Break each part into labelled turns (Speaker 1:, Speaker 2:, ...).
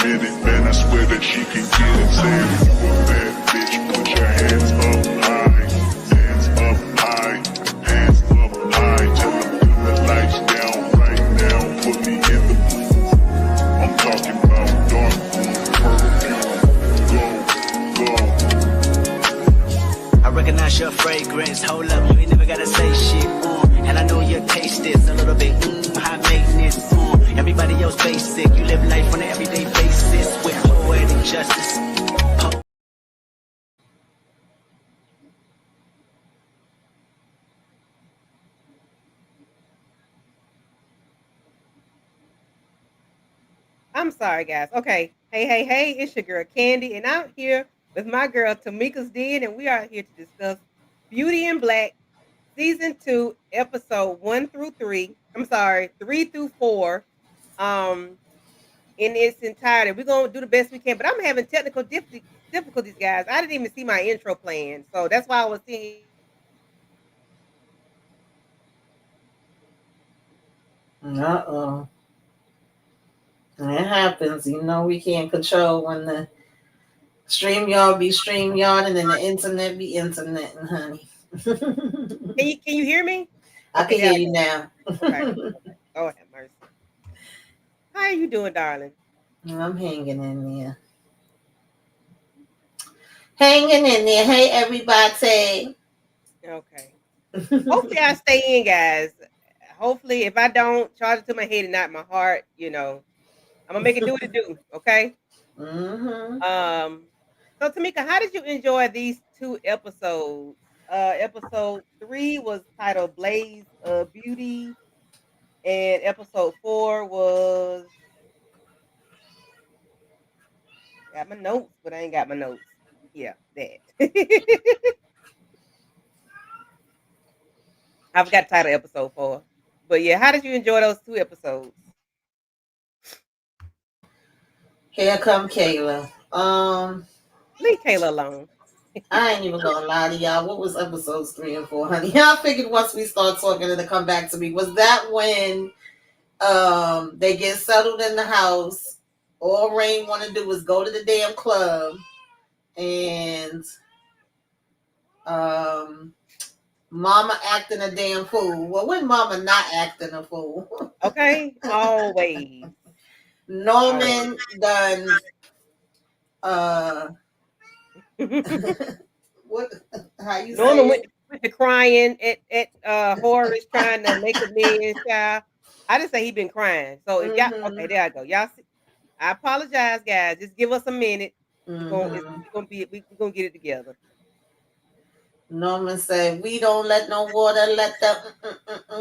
Speaker 1: minute, man, I swear that she can get it. Say if you a bad bitch, put your hands up high. Hands up high. Hands up high. Tell them dim the lights down right now. Put me in the booth. I'm talking about dark perfume. Go.
Speaker 2: I recognize your fragrance. Hold up, you ain't never gotta say shit. And I know your taste is a little bit high maintenance. Everybody else basic. You live life on an everyday basis with poetic justice.
Speaker 3: I'm sorry, guys. Okay. Hey, it's your girl Candy, and I'm here with my girl Tamika's Den, and we are here to discuss Beauty in Black, Season 2, Episode 1 through 3. I'm sorry, 3 through 4. In its entirety. We're gonna do the best we can, but I'm having technical difficulties, guys. I didn't even see my intro playing, so that's why I was seeing.
Speaker 4: Uh-oh. It happens. You know we can't control when the StreamYard be StreamYard and then the internet be internet, honey.
Speaker 3: Can you hear me?
Speaker 4: I can hear you now.
Speaker 3: Okay. Oh, have mercy. How are you doing, darling?
Speaker 4: I'm hanging in there. Hanging in there. Hey, everybody.
Speaker 3: Okay. Hopefully I stay in, guys. Hopefully, if I don't, charge it to my head and not my heart, I'm gonna make it do what it do. Okay.
Speaker 4: Mm-hmm.
Speaker 3: So Tamika, how did you enjoy these 2 episodes? Episode 3 was titled Blaze of Beauty, and episode 4 was got my notes, but I ain't got my notes. Yeah, that. I forgot the title of episode 4. But yeah, how did you enjoy those 2 episodes?
Speaker 4: Here come Kayla.
Speaker 3: Leave Kayla alone.
Speaker 4: I ain't even gonna lie to y'all. What was episodes 3 and 4, honey? I figured once we start talking, it'll come back to me. Was that when they get settled in the house? All Rain want to do is go to the damn club, and Mama acting a damn fool. Well, when Mama not acting a fool?
Speaker 3: Okay, always.
Speaker 4: Norman done. What? How you
Speaker 3: Norman
Speaker 4: say
Speaker 3: went to crying at Horace trying to make amends, child. I just say he been crying. So if y'all okay, there I go. Y'all see, I apologize, guys. Just give us a minute. We're gonna get it together.
Speaker 4: Norman said, "We don't let no water let the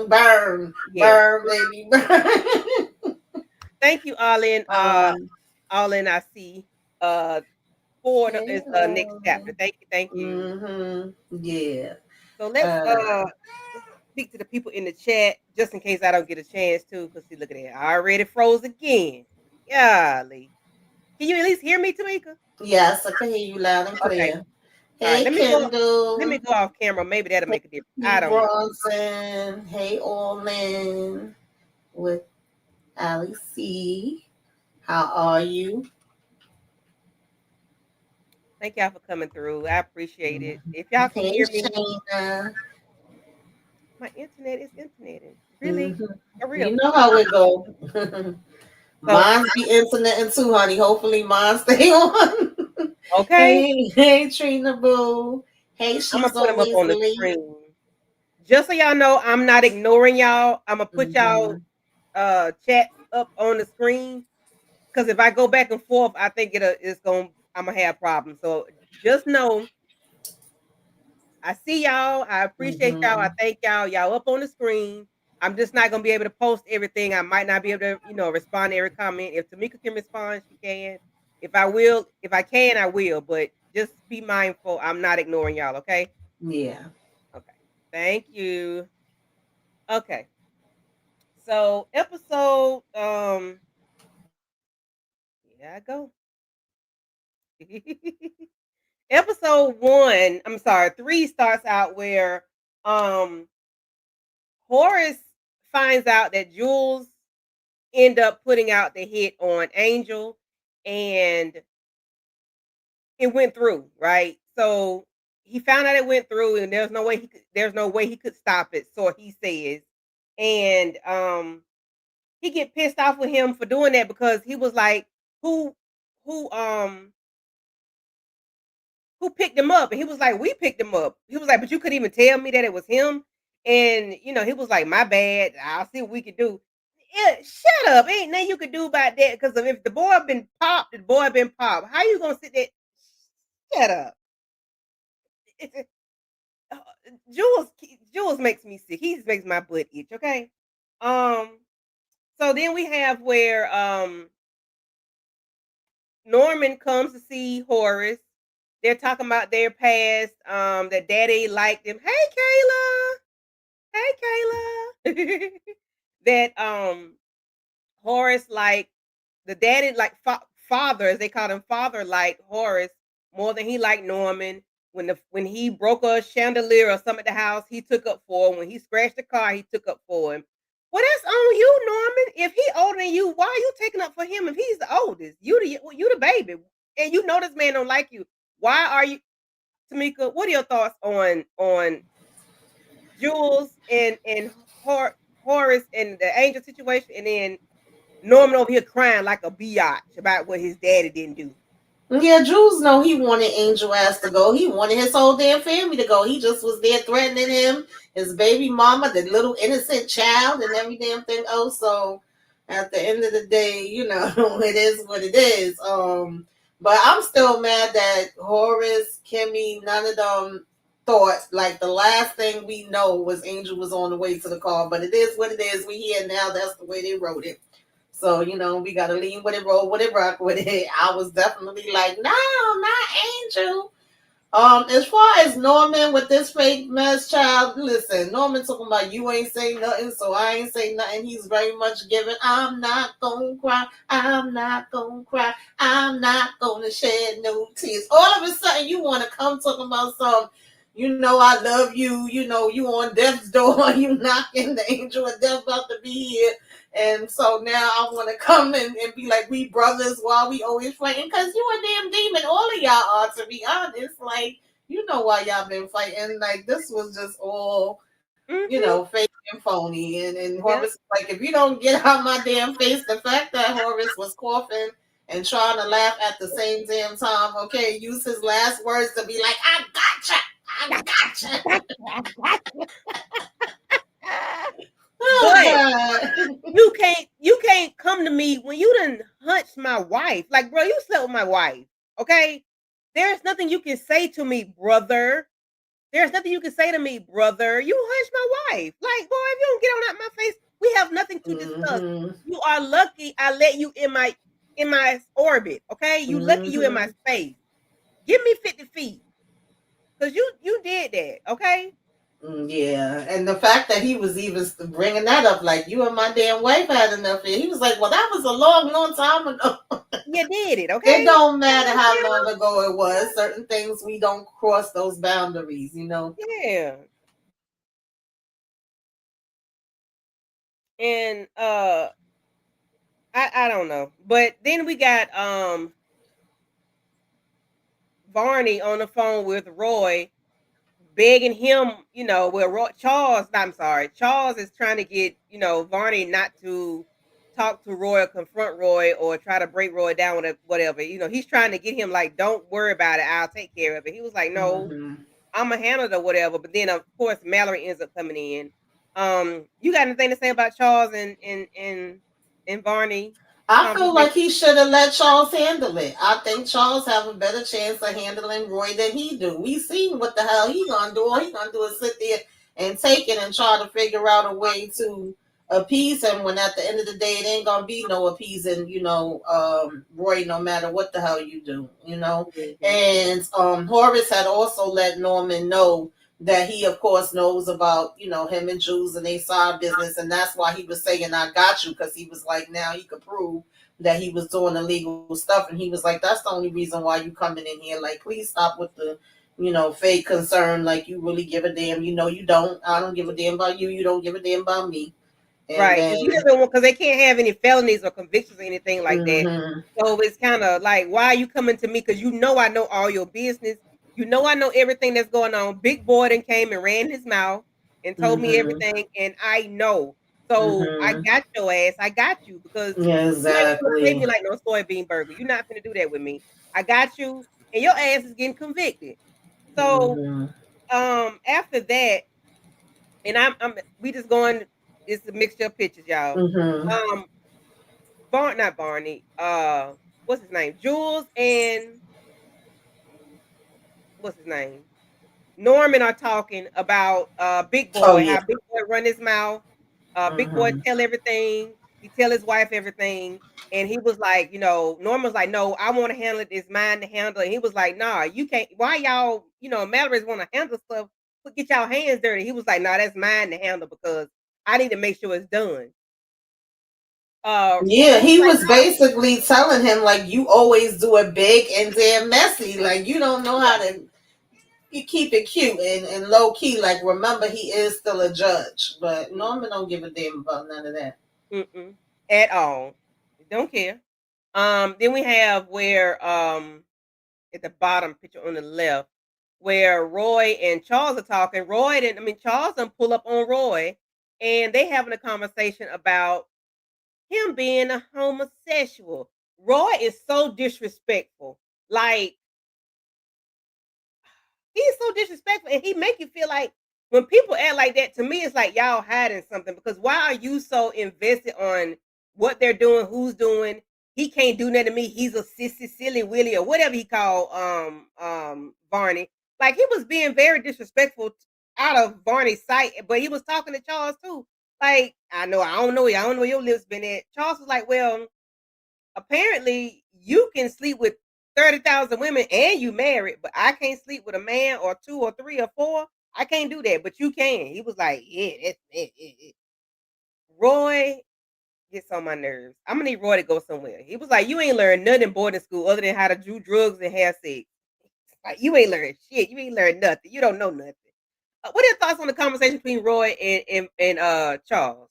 Speaker 4: burn,
Speaker 3: Yeah.
Speaker 4: burn, baby, burn."
Speaker 3: Thank you, Arlen. Arlen, I see. For is the next chapter. Thank you.
Speaker 4: Yeah.
Speaker 3: So let's speak to the people in the chat just in case I don't get a chance to. Cause see, look at that. I already froze again. Golly. Can you at least hear me, Tamika?
Speaker 4: Yes, I can hear you loud and clear.
Speaker 3: Okay.
Speaker 4: Hey,
Speaker 3: Kendall. Let me go off camera. Maybe that'll make a difference. I don't
Speaker 4: Bronson. Hey, Orlin. With Ali C. How are you?
Speaker 3: Thank y'all for coming through. I appreciate it. If y'all can hear me,
Speaker 4: Shana.
Speaker 3: my internet is interneting. Really? For real.
Speaker 4: You know how it go. Mine's be internet too, honey. Hopefully mine stay on.
Speaker 3: Okay.
Speaker 4: Hey, Trina Boo. Hey, she's
Speaker 3: I'm gonna put them up on the
Speaker 4: late.
Speaker 3: screen. Just so y'all know, I'm not ignoring y'all. I'm gonna put y'all chat up on the screen. Because if I go back and forth, I think I'm gonna have problems. So just know I see y'all. I appreciate y'all. I thank y'all. Y'all up on the screen. I'm just not gonna be able to post everything. I might not be able to, respond to every comment. If Tamika can respond, she can. If I can, I will. But just be mindful. I'm not ignoring y'all. Okay.
Speaker 4: Yeah.
Speaker 3: Okay. Thank you. Okay. So episode here I go. Episode 1, I'm sorry, 3 starts out where Horace finds out that Jules end up putting out the hit on Angel, and it went through, right? So he found out it went through, and there's no way he could stop it. So he says, and he get pissed off with him for doing that because he was like, who who um who picked him up? And he was like, we picked him up. He was like, but you couldn't even tell me that it was him. And he was like, my bad. I'll see what we could do. Yeah, shut up. Ain't nothing you could do about that. Because if the boy been popped, the boy been popped. How you gonna sit there? Shut up. Uh, Jules Jules makes me sick. He makes my butt itch. Okay. Um. So then we have where Norman comes to see Horace. They're talking about their past. That daddy liked him. Hey Kayla. That Horace like the daddy like father, as they called him, father like Horace more than he liked Norman. When he broke a chandelier or something at the house, he took up for him. When he scratched the car, he took up for him. Well, that's on you, Norman. If he older than you, why are you taking up for him? If he's the oldest, you the baby, and you know this man don't like you. Why are you, Tamika? What are your thoughts on Jules and Horace and the Angel situation, and then Norman over here crying like a biatch about what his daddy didn't do?
Speaker 4: Yeah, Jules know he wanted Angel ass to go. He wanted his whole damn family to go. He just was there threatening him, his baby mama, the little innocent child, and every damn thing else. So at the end of the day, it is what it is. But I'm still mad that Horace, Kimmy, none of them thought like the last thing we know was Angel was on the way to the car. But it is what it is. We here now. That's the way they wrote it. So, we got to lean with it, roll with it, rock with it. I was definitely like, no, not Angel. As far as Norman with this fake mess child, listen, Norman talking about you ain't say nothing, so I ain't say nothing. He's very much giving, I'm not gonna cry, I'm not gonna cry, I'm not gonna shed no tears. All of a sudden, you want to come talking about some, I love you, you on death's door, you knocking the angel of death about to be here. And so now I want to come and be like, we brothers while we always fighting. Because you a damn demon. All of y'all are, to be honest. Like, you know why y'all been fighting. Like, this was just all,
Speaker 3: Mm-hmm.
Speaker 4: fake and phony. And
Speaker 3: Yeah.
Speaker 4: Horace, like, if you don't get out my damn face, the fact that Horace was coughing and trying to laugh at the same damn time, okay, use his last words to be like, I gotcha. I gotcha. Oh,
Speaker 3: But
Speaker 4: God.
Speaker 3: you can't come to me when you done hunched my wife. Like, bro, you slept with my wife. Okay? There's nothing you can say to me, brother. There's nothing you can say to me, brother. You hunched my wife. Like, boy, if you don't get on out my face, we have nothing to discuss.
Speaker 4: Mm-hmm.
Speaker 3: You are lucky I let you in my orbit. Okay? You lucky you in my
Speaker 4: Mm-hmm.
Speaker 3: space. Give me 50 feet. Because you did that. Okay?
Speaker 4: Yeah, and the fact that he was even bringing that up, like you and my damn wife had enough. He was like, "Well, that was a long, long time ago."
Speaker 3: You did it.
Speaker 4: It
Speaker 3: Okay?
Speaker 4: don't matter how long ago it was. Certain things we don't cross those boundaries.
Speaker 3: Yeah. And I don't know. But then we got Barney on the phone with Roy begging him, well, I'm sorry, Charles is trying to get, Barney not to talk to Roy or confront Roy or try to break Roy down with whatever. He's trying to get him like, don't worry about it, I'll take care of it. He was like, no,
Speaker 4: Hmm.
Speaker 3: I'm a handle it or whatever. But then of course Mallory ends up coming in. You got anything to say about Charles and Barney
Speaker 4: I feel like
Speaker 3: conversation?
Speaker 4: he should have let Charles handle it. I think Charles have a better chance of handling Roy than he do. We seen what the hell he gonna do. All he gonna do is sit there and take it and try to figure out a way to appease him. When at the end of the day, it ain't gonna be no appeasing. Roy, no matter what the hell you do.
Speaker 3: Mhm.
Speaker 4: And Horace had also let Norman know that he of course knows about him and Jules and they side business, and that's why he was saying I got you, because he was like now he could prove that he was doing illegal stuff, and he was like that's the only reason why you coming in here, like please stop with the fake concern, like you really give a damn. You don't. I don't give a damn about you, you don't give a damn about me. And
Speaker 3: Right, because
Speaker 4: then
Speaker 3: he doesn't want, because they can't have any felonies or convictions or anything like that.
Speaker 4: hmm
Speaker 3: So it's kind of like, why are you coming to me? Because you know I know all your business. You know I know everything that's going on. Big boy then came and ran his mouth and told me
Speaker 4: hmm
Speaker 3: everything, and I know. So I
Speaker 4: hmm
Speaker 3: got your ass. I got you because
Speaker 4: yeah,
Speaker 3: you ain't gonna play me
Speaker 4: exactly.
Speaker 3: like no soybean burger. You're not gonna do that with me. I got you, and your ass is getting convicted. So
Speaker 4: hmm
Speaker 3: after that, and I'm we just going. It's a mixture of pictures, y'all.
Speaker 4: hmm
Speaker 3: Um, not Barney. What's his name? Jules and what's his name? Norman are talking about Big
Speaker 4: Oh
Speaker 3: Boy,
Speaker 4: yeah.
Speaker 3: how Big Boy run his mouth. Big Boy
Speaker 4: hmm
Speaker 3: tell everything. He tell his wife everything. And he was like, Norman was like, no, I want to handle it. It's mine to handle. And he was like, nah, you can't. Why y'all, Mallory's want to handle stuff, but get y'all hands dirty. He was like, nah, that's mine to handle because I need to make sure it's done.
Speaker 4: Yeah,
Speaker 3: He was
Speaker 4: he
Speaker 3: like,
Speaker 4: was basically telling him like you always do it big and damn messy. Like you don't know how to you keep it cute and low key. Like remember he is still a judge. But Norman don't give a damn about none of that.
Speaker 3: mm-mm, at all. Don't care. Then we have where at the bottom picture on the left, where Roy and Charles are talking. Charles and pull up on Roy, and they having a conversation about him being a homosexual. Roy is so disrespectful. Like he's so disrespectful, and he make you feel like when people act like that. To me, it's like y'all hiding something because why are you so invested on what they're doing, who's doing? He can't do nothing to me. He's a sissy, silly Willie, or whatever he called Barney. Like he was being very disrespectful out of Barney's sight, but he was talking to Charles too. Like I don't know, I don't know where your lips been at. Charles was like, well, apparently you can sleep with 30,000 women and you married, but I can't sleep with a man or two or three or four. I can't do that, but you can. He was like, yeah, that's it. Roy gets on my nerves. I'm gonna need Roy to go somewhere. He was like, you ain't learned nothing in boarding school other than how to do drugs and have sex. Like you ain't learned shit. You ain't learned nothing. You don't know nothing. What are your thoughts on the conversation between Roy and Charles?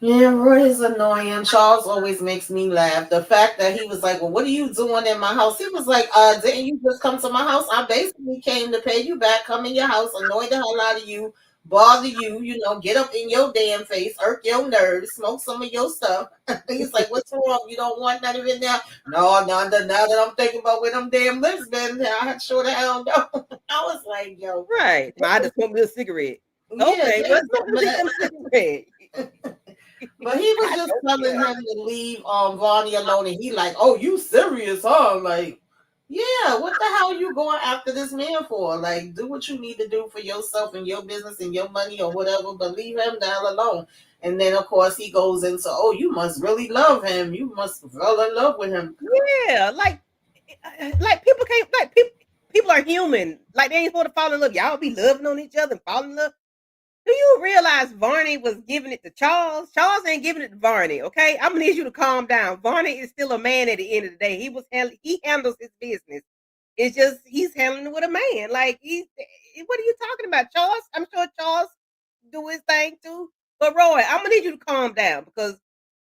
Speaker 4: Yeah, Roy is annoying. Charles always makes me laugh. The fact that he was like, well, what are you doing in my house? He was like, didn't you just come to my house? I basically came to pay you back, come in your house, annoy the hell out of you, bother you, get up in your damn face, irk your nerves, smoke some of your stuff. He's like, what's wrong? You don't want none of it now? No, now that I'm thinking about where them damn lips been, I sure the hell don't. I was like, yo,
Speaker 3: Right. I just want me a cigarette.
Speaker 4: yeah,
Speaker 3: Okay,
Speaker 4: yeah,
Speaker 3: let's go get them cigarettes.
Speaker 4: but he was
Speaker 3: I
Speaker 4: just
Speaker 3: don't
Speaker 4: telling
Speaker 3: care.
Speaker 4: him to leave Vonnie alone, and he like, oh, you serious, huh? Like, yeah, what the hell you going after this man for? Like, do what you need to do for yourself and your business and your money or whatever, but leave him the hell alone. And then of course he goes into, oh, you must really love him. You must fall in love with him.
Speaker 3: Yeah, like people can't people are human. Like they ain't supposed to fall in love. Y'all be loving on each other and fall in love. Do you realize Varney was giving it to Charles? Charles ain't giving it to Varney, okay? I'm gonna need you to calm down. Varney is still a man at the end of the day. He handles his business. It's just he's handling it with a man. Like what are you talking about, Charles? I'm sure Charles do his thing too. But Roy, I'm gonna need you to calm down because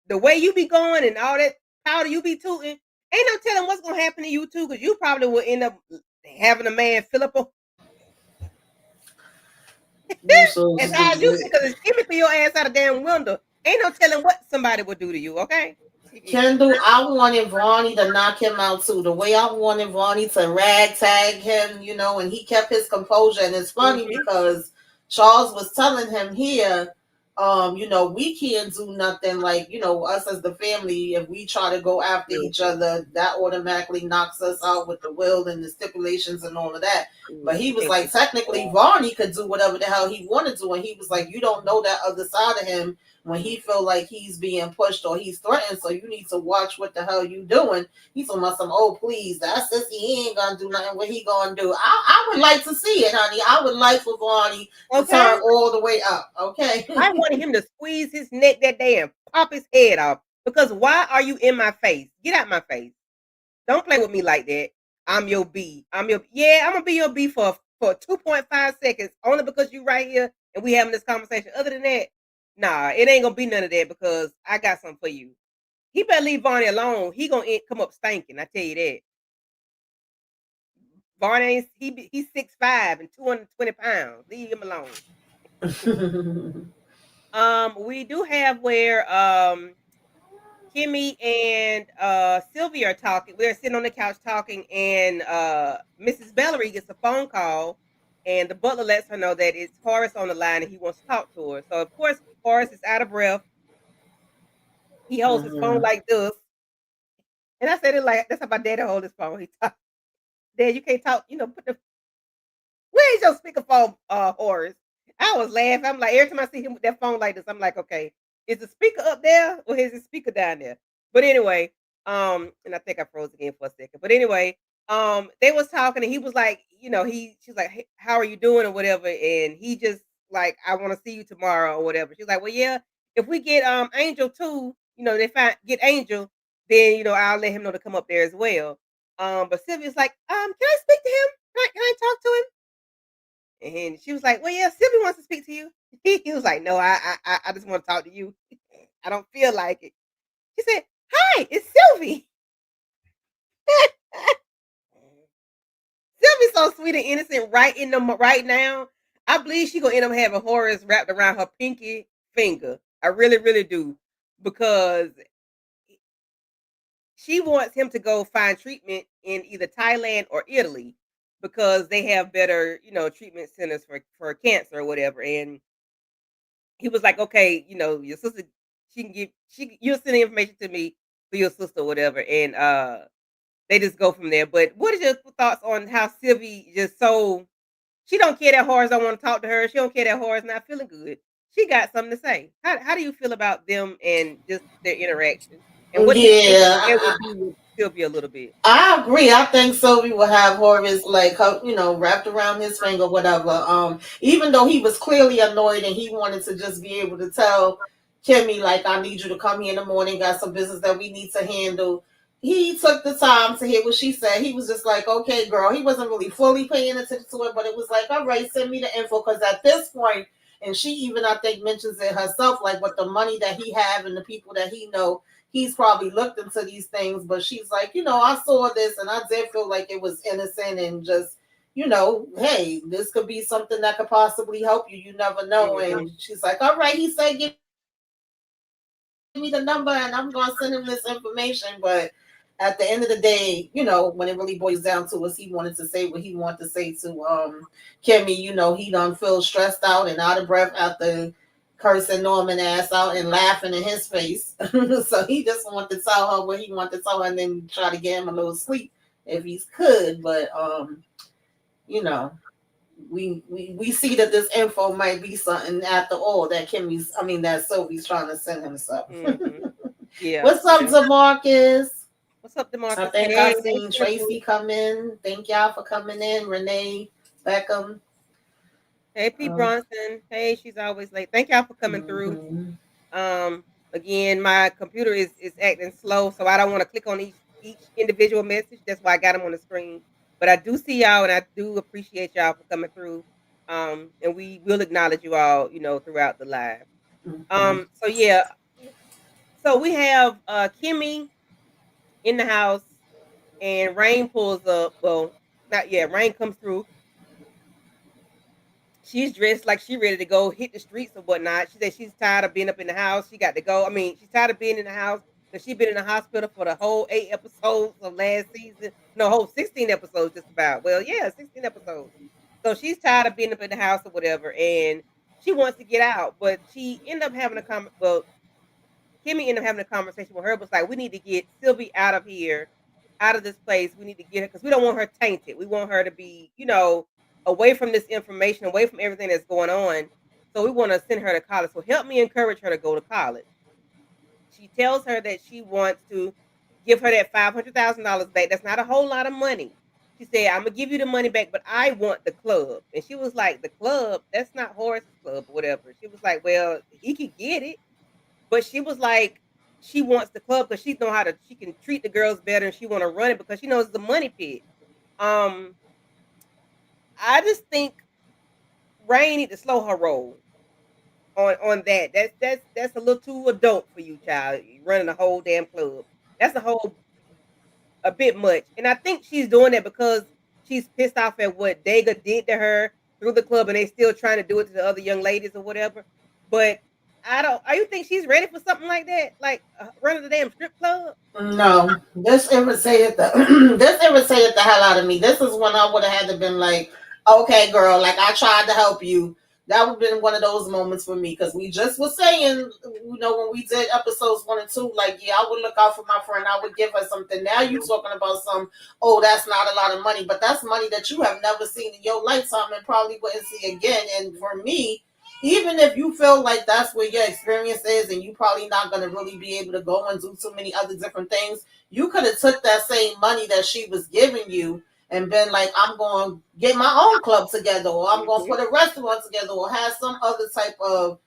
Speaker 3: the way you be going and all that powder you be tooting, ain't no telling what's gonna happen to you too. Because you probably will end up having a man fill up on
Speaker 4: You so
Speaker 3: as high as you
Speaker 4: stupid.
Speaker 3: because it's Kimmy through your ass out a damn window. Ain't no telling what somebody would do to you. Okay.
Speaker 4: Kendall, I wanted Vonnie to knock him out too. The way I wanted Vonnie to ragtag him, and he kept his composure. And it's funny
Speaker 3: Mhm.
Speaker 4: because Charles was telling him here, we can't do nothing like, us as the family, if we try to go after each
Speaker 3: Mhm.
Speaker 4: other, that automatically knocks us out with the will and the stipulations and all of that. But he
Speaker 3: You
Speaker 4: was
Speaker 3: can't do
Speaker 4: like, technically, Vonnie could do whatever the hell he wanted to. And he was like, you don't know that other side of him when he feel like he's being pushed or he's threatened. So you need to watch what the hell you doing. He's talking about some, oh please, that's just he ain't gonna do nothing. What he gonna do? I would like to see it, honey. I would like for Vonnie to turn
Speaker 3: okay.
Speaker 4: all the way up. Okay.
Speaker 3: I wanted him to squeeze his neck that day and pop his head off. Because why are you in my face? Get out my face. Don't play with me like that. I'm your B. I'm gonna be your B for 2.5 seconds only because you right here and we having this conversation. Other than that, Nah, it ain't gonna be none of that because I got something for you. He better leave Barney alone. He gonna come up stinking. I tell you that. Barney ain't he's 6'5" and 220 pounds. Leave him alone. We do have where Kimmy and Sylvia are talking. We're sitting on the couch talking, and Mrs. Bellery gets a phone call, and the butler lets her know that it's Horace on the line and he wants to talk to her. So of course Horace is out of breath. He holds his phone
Speaker 4: Mhm.
Speaker 3: like this, and I said it like that's how my daddy hold his phone. He talk, Dad, you can't talk. Put the where's your speakerphone, Horace? I was laughing. I'm like, every time I see him with that phone like this, I'm like, okay, is the speaker up there or is the speaker down there? But anyway, and I think I froze again for a second. But anyway, they was talking and he was like, she's like, hey, how are you doing or whatever, and he just like, I want to see you tomorrow or whatever. She's like, well, yeah, if we get Angel too, they get Angel, then I'll let him know to come up there as well. But Sylvia's like, can I speak to him? Can I talk to him? And she was like, "Well, yeah, Sylvie wants to speak to you." He was like, "No, I just want to talk to you. I don't feel like it." She said, "Hi, it's Sylvie." Sylvie's so sweet and innocent right now. I believe she gonna end up having Horace wrapped around her pinky finger. I really, really do, because she wants him to go find treatment in either Thailand or Italy because they have better, treatment centers for cancer or whatever. And he was like, "Okay, your sister, you'll send the information to me for your sister or whatever," and they just go from there. But what is your thoughts on how Sylvie just so she don't care that Horace don't want to talk to her. She don't care that Horace not feeling good. She got something to say. How do you feel about them and just their interaction? And what do you think
Speaker 4: Yeah,
Speaker 3: it would do with Sylvia a little bit?
Speaker 4: I agree. I think Sylvie will have Horace like wrapped around his finger, whatever. Even though he was clearly annoyed and he wanted to just be able to tell Kimmy like, "I need you to come here in the morning. Got some business that we need to handle." He took the time to hear what she said. He was just like, "Okay, girl." He wasn't really fully paying attention to it, but it was like, "All right, send me the info." Because at this point, and she even I think mentions it herself, like with the money that he have and the people that he know, he's probably looked into these things, but she's like, I saw this and I did feel like it was innocent and just, hey, this could be something that could possibly help you. You never know.
Speaker 3: Mhm.
Speaker 4: And she's like, all right, he said, give me the number and I'm going to send him this information. But at the end of the day, when it really boils down to us, he wanted to say what he wanted to say to Kimmy. He done feel stressed out and out of breath after cursing Norman ass out and laughing in his face. So he just wanted to tell her what he wanted to tell her and then try to get him a little sleep if he could. But you know, we see that this info might be something after all that that Sophie's trying to send him. So
Speaker 3: Mhm. Yeah.
Speaker 4: what's up,
Speaker 3: Yeah.
Speaker 4: Demarcus?
Speaker 3: What's up,
Speaker 4: I
Speaker 3: Demarcus?
Speaker 4: think I
Speaker 3: Hey, nice
Speaker 4: seen
Speaker 3: seeing
Speaker 4: Tracy
Speaker 3: you.
Speaker 4: come in. Thank y'all for coming in. Renee, Beckham.
Speaker 3: Hey, P.
Speaker 4: Um,
Speaker 3: Bronson. Hey, she's always late. Thank y'all for coming through.
Speaker 4: mhm.
Speaker 3: Um, Again, my computer is acting slow, so I don't want to click on each individual message. That's why I got them on the screen. But I do see y'all, and I do appreciate y'all for coming through. And we will acknowledge you all, throughout the live.
Speaker 4: Mhm.
Speaker 3: So yeah, so we have Kimmy in the house, and Rain pulls up. Well, not yet. Rain comes through. She's dressed like she ready to go hit the streets or whatnot. She said she's tired of being up in the house. She got to go. I mean, she's tired of being in the house because she's been in the hospital for the whole 8 episodes of last season. No, whole 16 episodes just about. Well, yeah, 16 episodes. So she's tired of being up in the house or whatever, and she wants to get out. But she ended up having a well, Kimmy ended up having a conversation with her. Was like, we need to get Sylvie out of here, out of this place. We need to get her because we don't want her tainted. We want her to be, away from this information, away from everything that's going on. So we want to send her to college. So help me encourage her to go to college. She tells her that she wants to give her that $500,000 back. That's not a whole lot of money. She said, "I'm gonna give you the money back, but I want the club." And she was like, "The club? That's not Horace's club or whatever." She was like, "Well, he could get it." But she was like, she wants the club because she can treat the girls better and she want to run it because she knows it's a money pit. Um, I just think Rain need to slow her roll. on that. That's a little too adult for you, child. You running a whole damn club. That's a bit much. And I think she's doing that because she's pissed off at what Daga did to her through the club, and they still trying to do it to the other young ladies or whatever. But I don't. Are you think she's ready for something like that? Like running the damn strip club?
Speaker 4: No, this irritated the this irritated the hell out of me. This is when I would have had to been like, okay, girl, like I tried to help you. That would have been one of those moments for me because we just was saying, when we did episodes 1 and 2, like, yeah, I would look out for my friend. I would give her something. Now you talking about some, oh, that's not a lot of money, but that's money that you have never seen in your lifetime and probably wouldn't see again. And for me, even if you feel like that's where your experience is and you probably not going to really be able to go and do too many other different things, you could have took that same money that she was giving you and been like, I'm going to get my own club together, or I'm going to
Speaker 3: Mhm.
Speaker 4: put a restaurant together, or have some other type of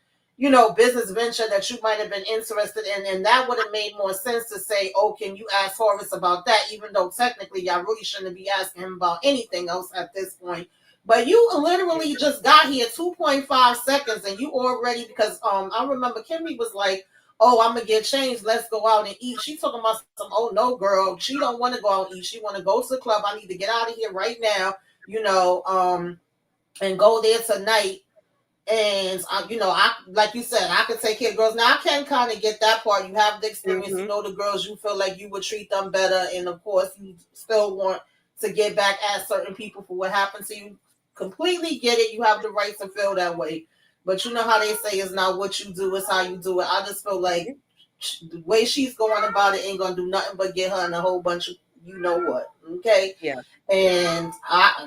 Speaker 4: business venture that you might have been interested in. And that would have made more sense to say, oh, can you ask Horace about that, even though technically y'all really shouldn't be asking him about anything else at this point. But you literally just got here 2.5 seconds and you already, because I remember Kimmy was like, oh, I'm gonna get changed, let's go out and eat. She talking about some, oh no, girl, she don't want to go out and eat. She want to go to the club. I need to get out of here right now, you know, um, and go there tonight. And I like you said, I could take care of girls. Now I can kind of get that part. You have the experience, you
Speaker 3: Mhm.
Speaker 4: know the girls. You feel like you would treat them better, and of course, you still want to get back at certain people for what happened to you. Completely get it. You have the right to feel that way, but you know how they say it's not what you do, it's how you do it. I just feel like
Speaker 3: Mhm.
Speaker 4: the way she's going about it ain't gonna do nothing but get her in a whole bunch of you know what. Okay,
Speaker 3: Yeah.
Speaker 4: and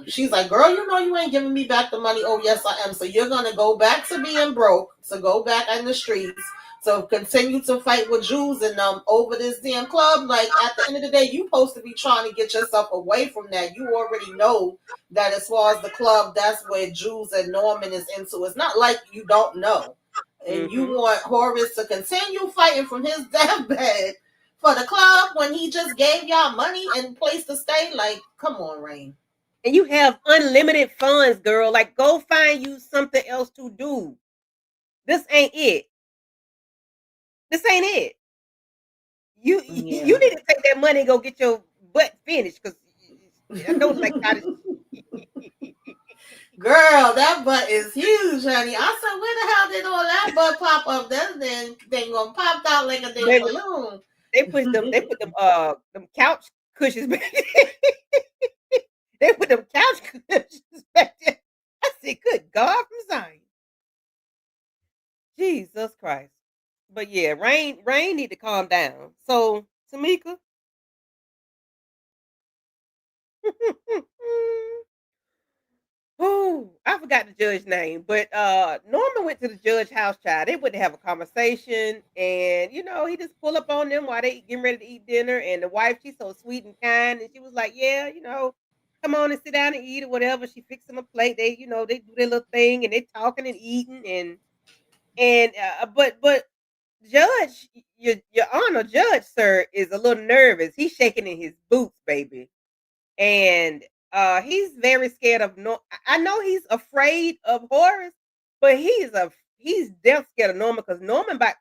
Speaker 4: she's like, girl, you know you ain't giving me back the money. Oh, yes, I am. So you're going to go back to being broke, to go back in the streets, to continue to fight with Jews and over this damn club. Like, at the end of the day, you supposed to be trying to get yourself away from that. You already know that as far as the club, that's where Jews and Norman is into. It's not like you don't know. And you
Speaker 3: Mhm.
Speaker 4: want Horace to continue fighting from his deathbed for the club when he just gave y'all money and place to stay. Like, come on, Rain.
Speaker 3: And you have unlimited funds, girl. Like, go find you something else to do. This ain't it. This ain't it. You
Speaker 4: Yeah.
Speaker 3: need to take that money and go get your butt finished because I know like how to.
Speaker 4: Girl, that butt is huge, honey. I said, where the hell did all that butt pop up? That damn thing gonna pop out like a damn
Speaker 3: Baby,
Speaker 4: balloon.
Speaker 3: they put them couch cushions back there. They put them couch cushions back there. I said, good God from Zion. Jesus Christ. But yeah, Rain need to calm down. So Tamika. Oh, I forgot the judge name, but Norman went to the judge house, child. They went to have a conversation, and he just pull up on them while they getting ready to eat dinner. And the wife, she's so sweet and kind, and she was like, "Yeah, come on and sit down and eat or whatever." She fixed them a plate. They do their little thing, and they talking and eating, but Judge, your honor, Judge, sir, is a little nervous. He's shaking in his boots, baby, and he's very scared of no. I know he's afraid of Horace, but he's death scared of Norman because Norman about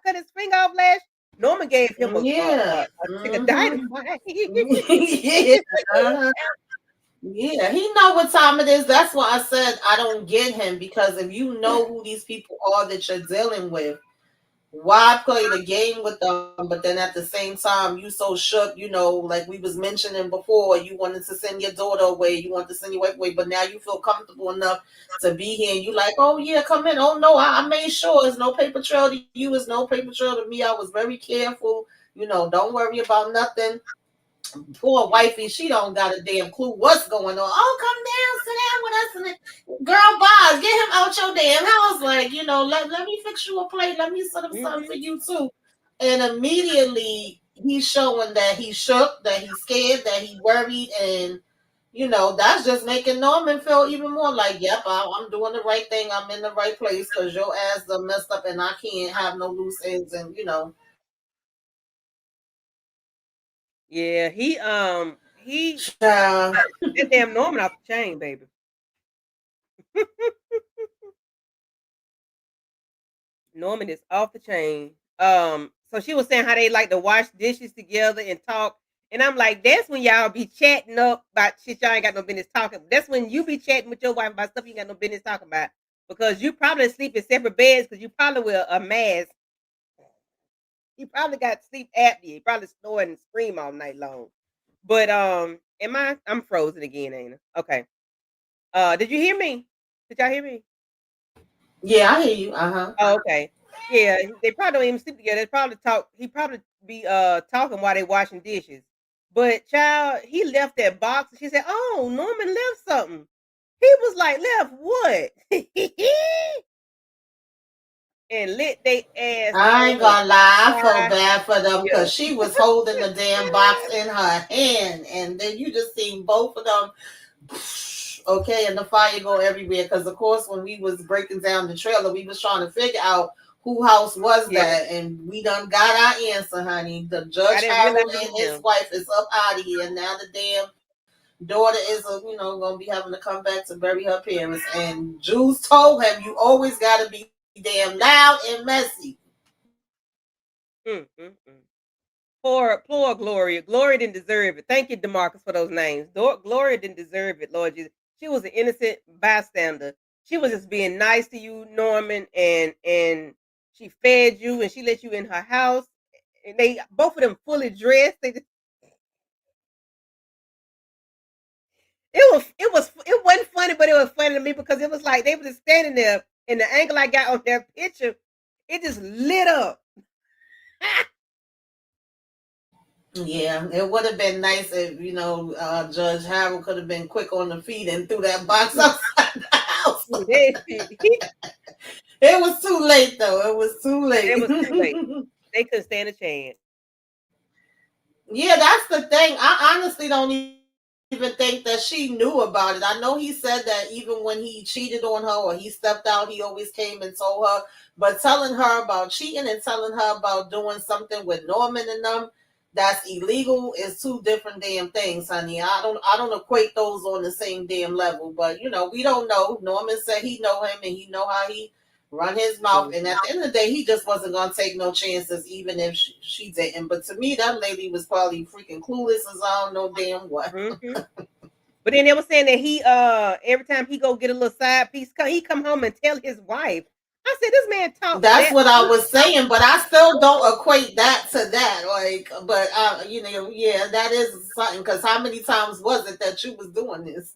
Speaker 3: cut his finger off last. Norman gave him
Speaker 4: Yeah.
Speaker 3: a stick of
Speaker 4: Mm-hmm.
Speaker 3: dynamite.
Speaker 4: Yeah. Uh-huh. Yeah. He know what time it is. That's why I said I don't get him, because if you know who these people are that you're dealing with, why play the game with them? But then at the same time, you so shook, like we was mentioning before, you wanted to send your daughter away, you want to send your wife away, but now you feel comfortable enough to be here, and you like, oh yeah, come in. Oh no, I made sure there's no paper trail to you, there's no paper trail to me. I was very careful. Don't worry about nothing. Poor wifey, she don't got a damn clue what's going on. Oh, come down, sit down with us, and girl, bye, get him out your damn house. Like, let me fix you a plate. Let me set up something for
Speaker 3: Mhm.
Speaker 4: you too. And immediately he's showing that he's shook, that he's scared, that he worried, and that's just making Norman feel even more like, yep, I'm doing the right thing. I'm in the right place because your ass done messed up, and I can't have no loose ends. And
Speaker 3: Yeah, he
Speaker 4: child.
Speaker 3: that damn Norman off the chain, baby. Norman is off the chain. So she was saying how they like to wash dishes together and talk. And I'm like, that's when y'all be chatting up about shit y'all ain't got no business talking. That's when you be chatting with your wife about stuff you ain't got no business talking about. Because you probably sleep in separate beds because you probably will a mask. You probably got sleep apnea. You probably snore and scream all night long. But I'm frozen again, ain't I? Okay. Did you hear me? Did y'all hear me?
Speaker 4: Yeah, I hear you. Uh-huh.
Speaker 3: Oh, okay. Yeah, they probably don't even sleep together. They probably talk. He probably be talking while they washing dishes. But child, he left that box. She said, "Oh, Norman left something." He was like, "Left what?" and lit they ass
Speaker 4: I ain't
Speaker 3: on
Speaker 4: gonna lie, I felt
Speaker 3: fire.
Speaker 4: bad for them because she was holding the damn box in her hand, and then you just seen both of them. Okay, and the fire go everywhere. Because of course, when we was breaking down the trailer, we was trying to figure out who house was
Speaker 3: Yeah,
Speaker 4: that, and we done got our answer, honey. The
Speaker 3: I
Speaker 4: Judge
Speaker 3: didn't realize
Speaker 4: Harold
Speaker 3: it
Speaker 4: and
Speaker 3: was
Speaker 4: his
Speaker 3: him.
Speaker 4: wife is up out of here, and now the damn daughter is, gonna be having to come back to bury her parents. And Jules told him, "You always gotta be damn loud and messy."
Speaker 3: Mm, mm, mm. Poor Gloria. Gloria didn't deserve it. Thank you, Demarcus, for those names. Gloria didn't deserve it, Lord Jesus. She was an innocent bystander. She was just being nice to you, Norman, and she fed you and she let you in her house. And they both of them fully dressed. It wasn't funny, but it was funny to me because it was like they were just standing there, and the angle I got on that picture, it just lit up.
Speaker 4: Yeah, it would have been nice if Judge Harold could have been quick on the feet and threw that box outside the house.
Speaker 3: It
Speaker 4: It was too late, though. It was too late.
Speaker 3: was too late. They couldn't stand a chance.
Speaker 4: Yeah, that's the thing. I honestly don't even think that she knew about it. I know he said that even when he cheated on her or he stepped out, he always came and told her. But telling her about cheating and telling her about doing something with Norman and them that's illegal is two different damn things, honey. I don't equate those on the same damn level. But we don't know. Norman said he know him and he know how he run his mouth. And
Speaker 3: Mhm,
Speaker 4: at the end of the day, he just wasn't gonna take no chances, even if she didn't. But to me, that lady was probably freaking clueless as I don't know damn what.
Speaker 3: mhm. But then they were saying that he every time he go get a little side piece, he come home and tell his wife. I said this man talks
Speaker 4: That's
Speaker 3: that
Speaker 4: what I
Speaker 3: much.
Speaker 4: was saying, but I still don't equate that to that. Like, but yeah, that is something. Because how many times was it that you was doing this?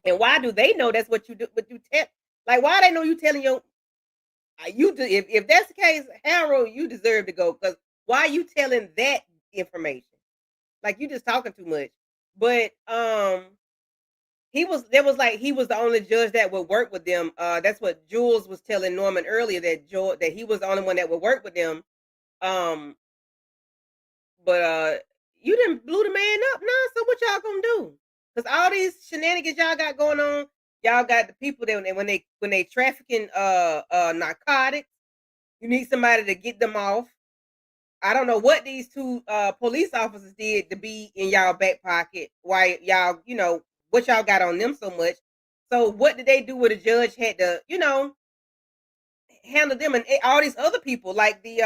Speaker 3: And why do they know that's what you do? What you tell? Like why they know you telling your you do if that's the case, Harold, you deserve to go because why are you telling that information? Like you just talking too much. But he was the only judge that would work with them. That's what Jules was telling Norman earlier that he was the only one that would work with them. Um, but you didn't blew the man up now. So what y'all gonna do? Because all these shenanigans y'all got going on, y'all got the people that when they trafficking narcotics, you need somebody to get them off. I don't know what these two police officers did to be in y'all back pocket. Why y'all, what y'all got on them so much. So what did they do where the judge had to, handle them and all these other people like the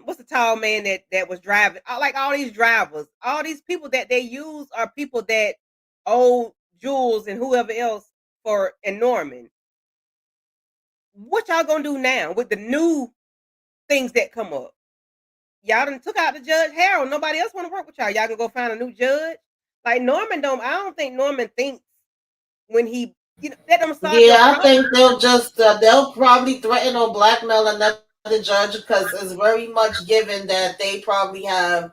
Speaker 3: what's the tall man that was driving? Like all these drivers, all these people that they use are people that owe Jules and whoever else for and Norman. What y'all gonna do now with the new things that come up? Y'all done took out the Judge Harold. Nobody else want to work with y'all. Y'all can go find a new judge. Like Norman don't. I don't think Norman thinks when he that don't solve your
Speaker 4: Yeah, I
Speaker 3: problem.
Speaker 4: think they'll probably threaten or blackmail another judge because it's very much given that they probably have,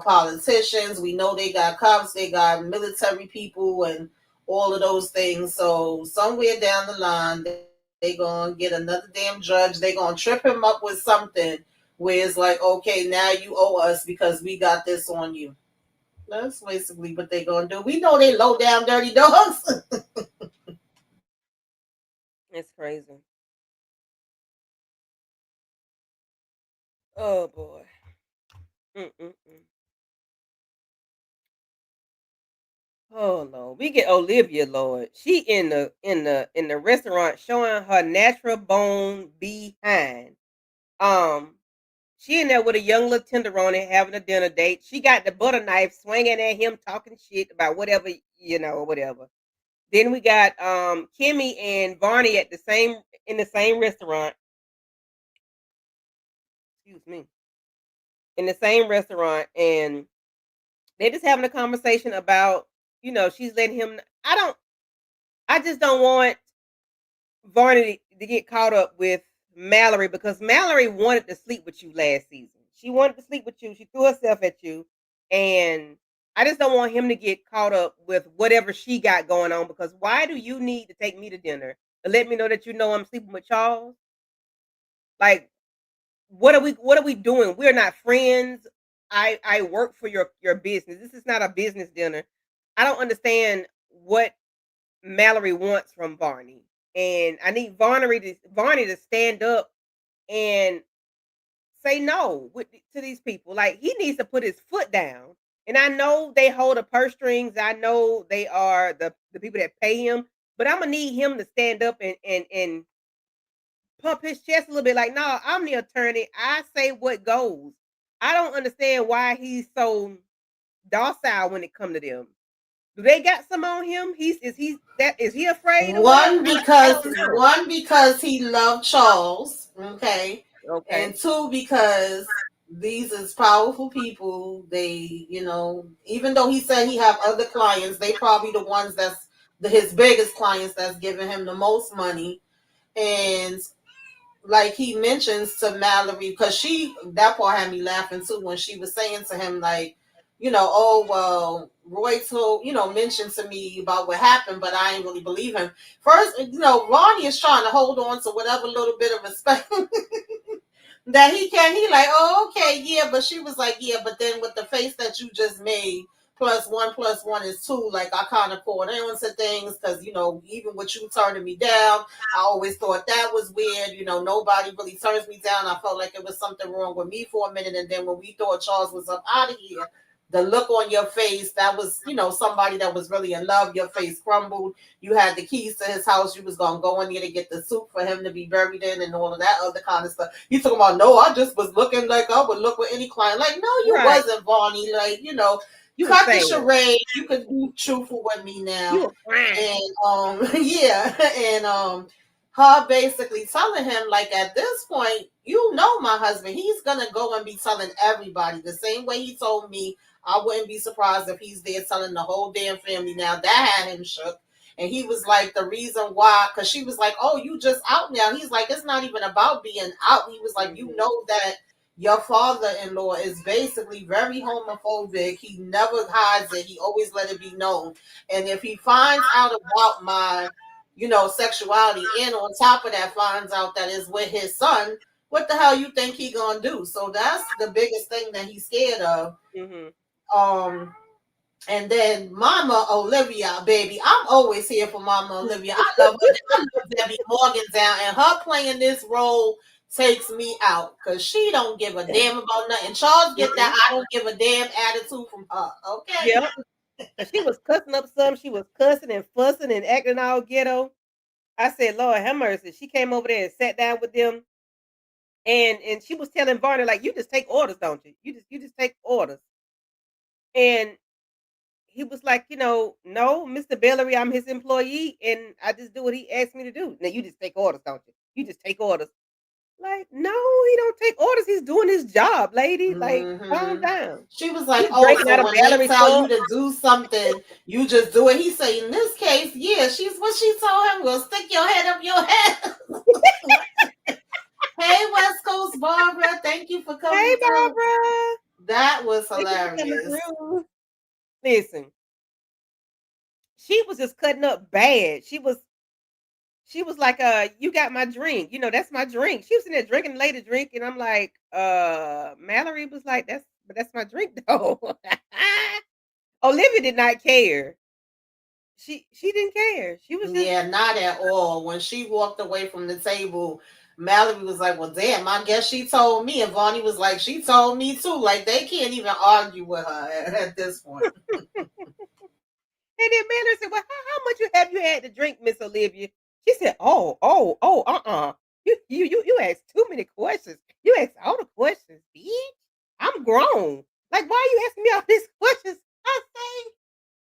Speaker 4: politicians. We know they got cops, they got military people, and all of those things. So somewhere down the line, they gonna get another damn judge. They gonna trip him up with something where it's like, okay, now you owe us because we got this on you. That's basically what they gonna do. We know they low down dirty dogs.
Speaker 3: It's crazy. Oh boy. Mm-mm-mm. Oh Lord, we get Olivia, Lord. She in the restaurant showing her natural bone behind. Um, she in there with a young little tenderoni having a dinner date. She got the butter knife swinging at him, talking shit about whatever, whatever. Then we got Kimmy and Barney at the same in the same restaurant. Excuse me, in the same restaurant, and they just having a conversation about, she's letting him. I just don't want Varney to get caught up with Mallory because Mallory wanted to sleep with you last season. She wanted to sleep with you. She threw herself at you. And I just don't want him to get caught up with whatever she got going on because why do you need to take me to dinner to let me know that I'm sleeping with Charles? Like, what are we doing? We're not friends. I work for your business. This is not a business dinner. I don't understand what Mallory wants from Barney. And I need Barney to stand up and say no to these people. Like he needs to put his foot down. And I know they hold the purse strings. I know they are the people that pay him, but I'm gonna need him to stand up and pump his chest a little bit. Like, no, I'm the attorney. I say what goes. I don't understand why he's so docile when it come to them. Do they got some on him? Is he afraid or whatever? I don't know.
Speaker 4: One because he loved Charles, okay, and
Speaker 3: Okay.
Speaker 4: two because these is powerful people. They, even though he said he have other clients, they probably the ones that's his biggest clients that's giving him the most money. And like he mentions to Mallory, because that part had me laughing too when she was saying to him, like, oh well, Roy told, mentioned to me about what happened, but I ain't really believe him. First, Ronnie is trying to hold on to whatever little bit of respect that he can. He like, oh, okay, yeah, but she was like, yeah, but then with the face that you just made, plus one is two. Like I kind of caught on to things because even with you turning me down, I always thought that was weird. Nobody really turns me down. I felt like it was something wrong with me for a minute, and then when we thought Charles was up out of here, the look on your face, that was, somebody that was really in love. Your face crumbled. You had the keys to his house. You was going to go in there to get the suit for him to be buried in and all of that other kind of stuff. You talking about, no, I just was looking like I would look with any client. Like, no, you
Speaker 3: Right.
Speaker 4: wasn't, Bonnie. Like,
Speaker 3: You were
Speaker 4: cut the
Speaker 3: saying
Speaker 4: charade. You could be truthful with me
Speaker 3: you
Speaker 4: now.
Speaker 3: were crying.
Speaker 4: And yeah, and her basically telling him, like, at this point, my husband, he's gonna go and be telling everybody the same way he told me. I wouldn't be surprised if he's there telling the whole damn family now. That had him shook. And he was like, the reason why, because she was like, oh, you just out now. He's like, it's not even about being out. He was like, you know that your father-in-law is basically very homophobic. He never hides it. He always let it be known. And if he finds out about my, sexuality, and on top of that finds out that it's with his son, what the hell you think he gonna do? So that's the biggest thing that he's scared of.
Speaker 3: Mm-hmm.
Speaker 4: Um, and then Mama Olivia, baby, I'm always here for Mama Olivia. I love her. I love Debbie Morgantown, and her playing this role takes me out because she don't give a damn about nothing. Charles get that I don't give a damn attitude from her. Okay.
Speaker 3: Yep. And she was cussing up some. She was cussing and fussing and acting all ghetto. I said, Lord have mercy. She came over there and sat down with them, and she was telling Barney like, you just take orders, don't you? You just take orders. And he was like, no, Mr. Bellery, I'm his employee, and I just do what he asked me to do. Now you just take orders, don't you? You just take orders. Like, no, he don't take orders. He's doing his job, lady. Like, calm down.
Speaker 4: She was like,
Speaker 3: He's
Speaker 4: oh,
Speaker 3: drinking out
Speaker 4: so
Speaker 3: of
Speaker 4: when they
Speaker 3: Mallory's
Speaker 4: tell you
Speaker 3: cup.
Speaker 4: to do something, you just do it. He say, in this case, yeah, she's what she told him, well, stick your head up your head. Hey, West Coast Barbara, thank you for coming
Speaker 3: Hey,
Speaker 4: through.
Speaker 3: Barbara.
Speaker 4: That was
Speaker 3: Thank you for coming
Speaker 4: hilarious.
Speaker 3: through. Listen, she was just cutting up bad. She was like, you got my drink. That's my drink. She was in there drinking the lady drink, and I'm like, Mallory was like, that's my drink though. Olivia did not care. She didn't care. She was just
Speaker 4: Yeah, not at all. When she walked away from the table, Mallory was like, well, damn, I guess she told me. And Vonnie was like, she told me too. Like, they can't even argue with her at this point.
Speaker 3: then Mallory said, "Well, how much have you had to drink, Miss Olivia?" She said, "Oh, you asked too many questions. You asked all the questions, bitch. I'm grown. Like, why are you asking me all these questions?" I say,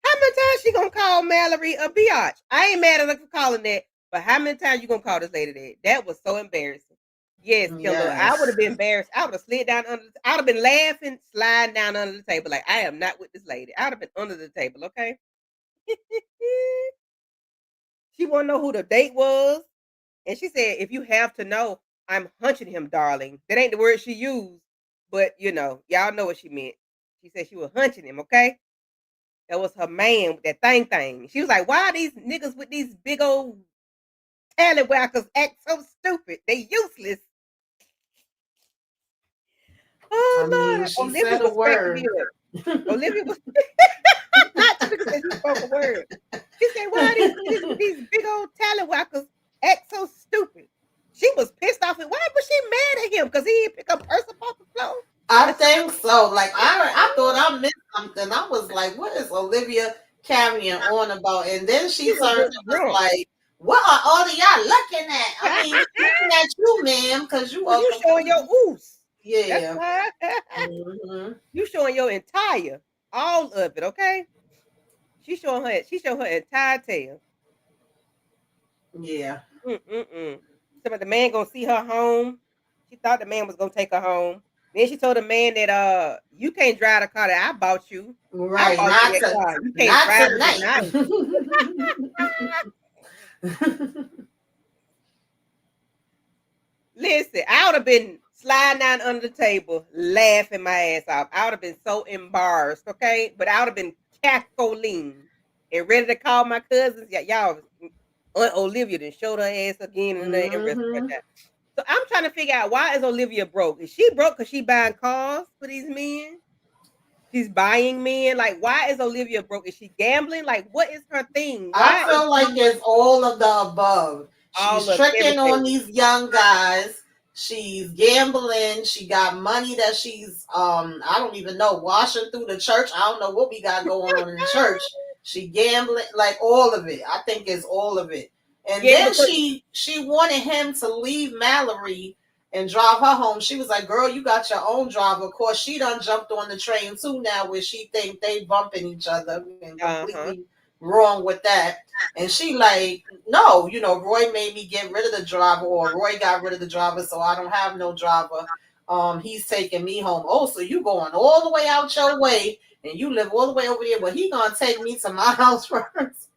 Speaker 3: how many times she gonna call Mallory a biatch? I ain't mad at her for calling that, but how many times you gonna call this lady that? That was so embarrassing. Yes, Kendall, I would
Speaker 4: Yes.
Speaker 3: have been embarrassed. I would have slid down under. I would have been laughing, sliding down under the table. Like, I am not with this lady. I would have been under the table. Okay. She want to know who the date was, and she said, "If you have to know, I'm hunching him, darling." That ain't the word she used, but y'all know what she meant. She said she was hunching him. Okay. That was her man with that thing. She was like, "Why are these niggas with these big old tallywhackers act so stupid? They useless."
Speaker 4: I mean,
Speaker 3: Oh
Speaker 4: she
Speaker 3: Lord, Olivia
Speaker 4: said a
Speaker 3: was cracking
Speaker 4: word.
Speaker 3: me up. Olivia was not Tamika said she spoke a word. She said, "Why are these niggas with these big old tallywhackers act so stupid?" She was pissed off. Why was she mad at him? Because he didn't pick a purse up off the floor.
Speaker 4: I think so. Like I thought I missed something. I was like, what is Olivia carrying on about? And then
Speaker 3: She
Speaker 4: she
Speaker 3: was
Speaker 4: turned
Speaker 3: just
Speaker 4: and was
Speaker 3: drunk.
Speaker 4: like, what are all of y'all looking at? I mean, looking at you, ma'am, because you are
Speaker 3: You showing your
Speaker 4: completely,
Speaker 3: oos. That's
Speaker 4: yeah.
Speaker 3: why.
Speaker 4: Hmm.
Speaker 3: You showing your entire, all of it, okay? She showed her entire tail.
Speaker 4: Yeah.
Speaker 3: Mm-mm-mm. Some the man gonna see her home. She thought the man was gonna take her home. Then she told the man that you can't drive the car that I bought you. I
Speaker 4: Right.
Speaker 3: bought you that car. You can't
Speaker 4: Not
Speaker 3: drive it
Speaker 4: tonight.
Speaker 3: tonight. Listen, I would have been sliding down under the table, laughing my ass off. I would have been so embarrassed, okay? But I would have been cackling and ready to call my cousins. Yeah, y'all, Aunt Olivia done showed her ass again and the rest of her
Speaker 4: Hmm.
Speaker 3: time. So I'm trying to figure out, why is Olivia broke? Is she broke because she buying cars for these men? She's buying men. Like, why is Olivia broke? Is she gambling? Like, what is her thing?
Speaker 4: I
Speaker 3: Why is
Speaker 4: feel like
Speaker 3: she
Speaker 4: it's all of the above.
Speaker 3: all
Speaker 4: She's
Speaker 3: of
Speaker 4: tricking on
Speaker 3: everything?
Speaker 4: these young guys. She's gambling. She got money that she's I don't even know, washing through the church. I don't know what we got going on in the church. She gambling, like all of it. I think it's all of it. And
Speaker 3: Yeah,
Speaker 4: then
Speaker 3: because
Speaker 4: she wanted him to leave Mallory and drive her home. She was like, "Girl, you got your own driver." Of course, she done jumped on the train too now, where she think they bumping each other, and
Speaker 3: uh-huh.
Speaker 4: completely wrong with that. And she like, "No, Roy made me get rid of the driver, or Roy got rid of the driver, so I don't have no driver. He's taking me home." "Oh, so you going all the way out your way, and you live all the way over there, but he gonna take me to my house first."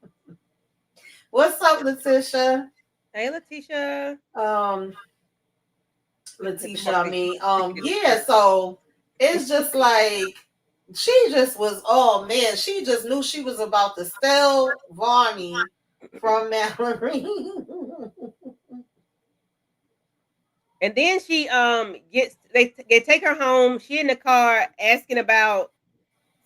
Speaker 4: What's up, Letitia?
Speaker 3: Hey, Letitia.
Speaker 4: Um,
Speaker 3: Let me put the
Speaker 4: Letitia, I
Speaker 3: conversation.
Speaker 4: mean,
Speaker 3: Let me get it
Speaker 4: yeah. So it's just like she just was. Oh man, she just knew she was about to steal Varney from Mallory.
Speaker 3: And then she gets they take her home. She in the car asking about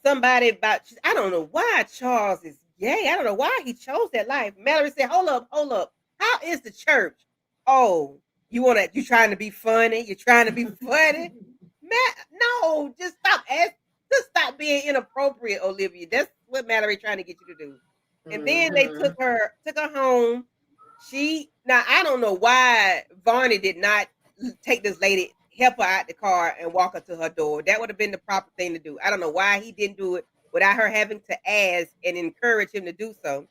Speaker 3: somebody about, I don't know why Charles is gay. I don't know why he chose that life. Mallory said, "Hold up, hold up. How is the church?" "Oh, you trying to be funny? You're trying to be funny?" No, just stop being inappropriate, Olivia. That's what Mallory trying to get you to do. And then they
Speaker 4: Hmm.
Speaker 3: took her home. Now I don't know why Varney did not take this lady, help her out the car, and walk her to her door. That would have been the proper thing to do. I don't know why he didn't do it without her having to ask and encourage him to do so.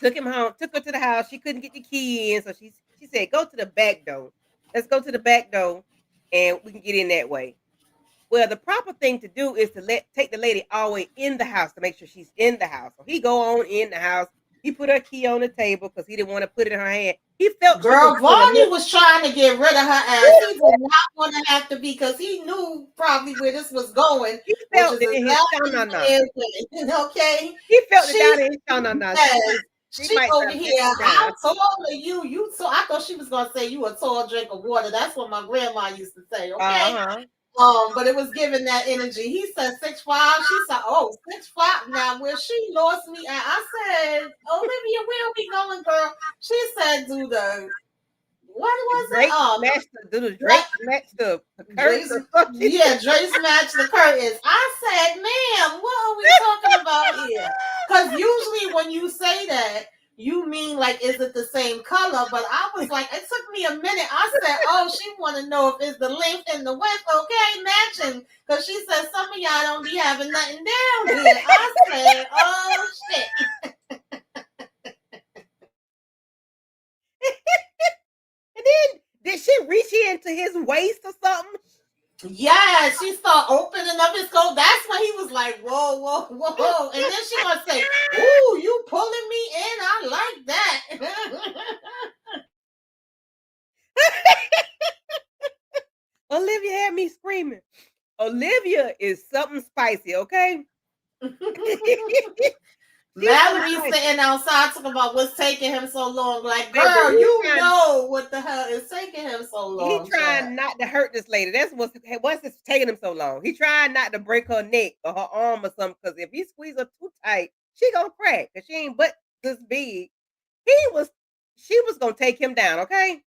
Speaker 3: Took him home, took her to the house. She couldn't get the key in, so she said, "Go to the back door. Let's go to the back door, and we can get in that way." Well, the proper thing to do is to take the lady all the way in the house to make sure she's in the house. So he go on in the house. He put her key on the table because he didn't want to put it in her hand. He felt she was
Speaker 4: Girl,
Speaker 3: doing a
Speaker 4: Varney
Speaker 3: little.
Speaker 4: was trying to get rid of her ass. He did not want to have to, because he knew probably where this was going,
Speaker 3: He
Speaker 4: which
Speaker 3: felt
Speaker 4: is
Speaker 3: it in his
Speaker 4: exactly
Speaker 3: sha-na-na.
Speaker 4: where it went. Okay,
Speaker 3: He felt it
Speaker 4: she
Speaker 3: down in his sha-na-na.
Speaker 4: says
Speaker 3: She
Speaker 4: she
Speaker 3: might
Speaker 4: over
Speaker 3: try to pat
Speaker 4: here.
Speaker 3: you
Speaker 4: How
Speaker 3: down.
Speaker 4: tall are you? You so I thought she was gonna say you a tall drink of water. That's what my grandma used to say. Okay.
Speaker 3: Uh-huh.
Speaker 4: But it was giving that energy. He said 6'5". She said, "Oh, 6'5". Now where she lost me at, I said, "Olivia, where are we going, girl?" She said, "Do the what was it?
Speaker 3: Do the
Speaker 4: Like
Speaker 3: Drake match the curtains
Speaker 4: Drake's,
Speaker 3: or something?
Speaker 4: yeah, Drake's match the curtains." I said, "Ma'am, what are we talking about here?" because usually when you say that, you mean like, is it the same color? But I was like, it took me a minute. I said, oh, she want to know if it's the length and the width, okay, matching. Because she said some of y'all don't be having nothing down here. I said, oh shit.
Speaker 3: And then did she reach into his waist or something?
Speaker 4: Yeah, she started opening up his coat. That's when he was like, whoa, whoa, whoa. And then she gonna say, ooh, you pulling me in. I like that.
Speaker 3: Olivia had me screaming. Olivia is something spicy, okay?
Speaker 4: Mallory's sitting outside talking about what's taking him so long. Like, girl, you know what the hell is taking him so long.
Speaker 3: He trying not to hurt this lady. That's what's taking him so long. He trying not to break her neck or her arm or something, because if he squeeze her too tight, she gonna crack, because she ain't but this big. She was gonna take him down, okay?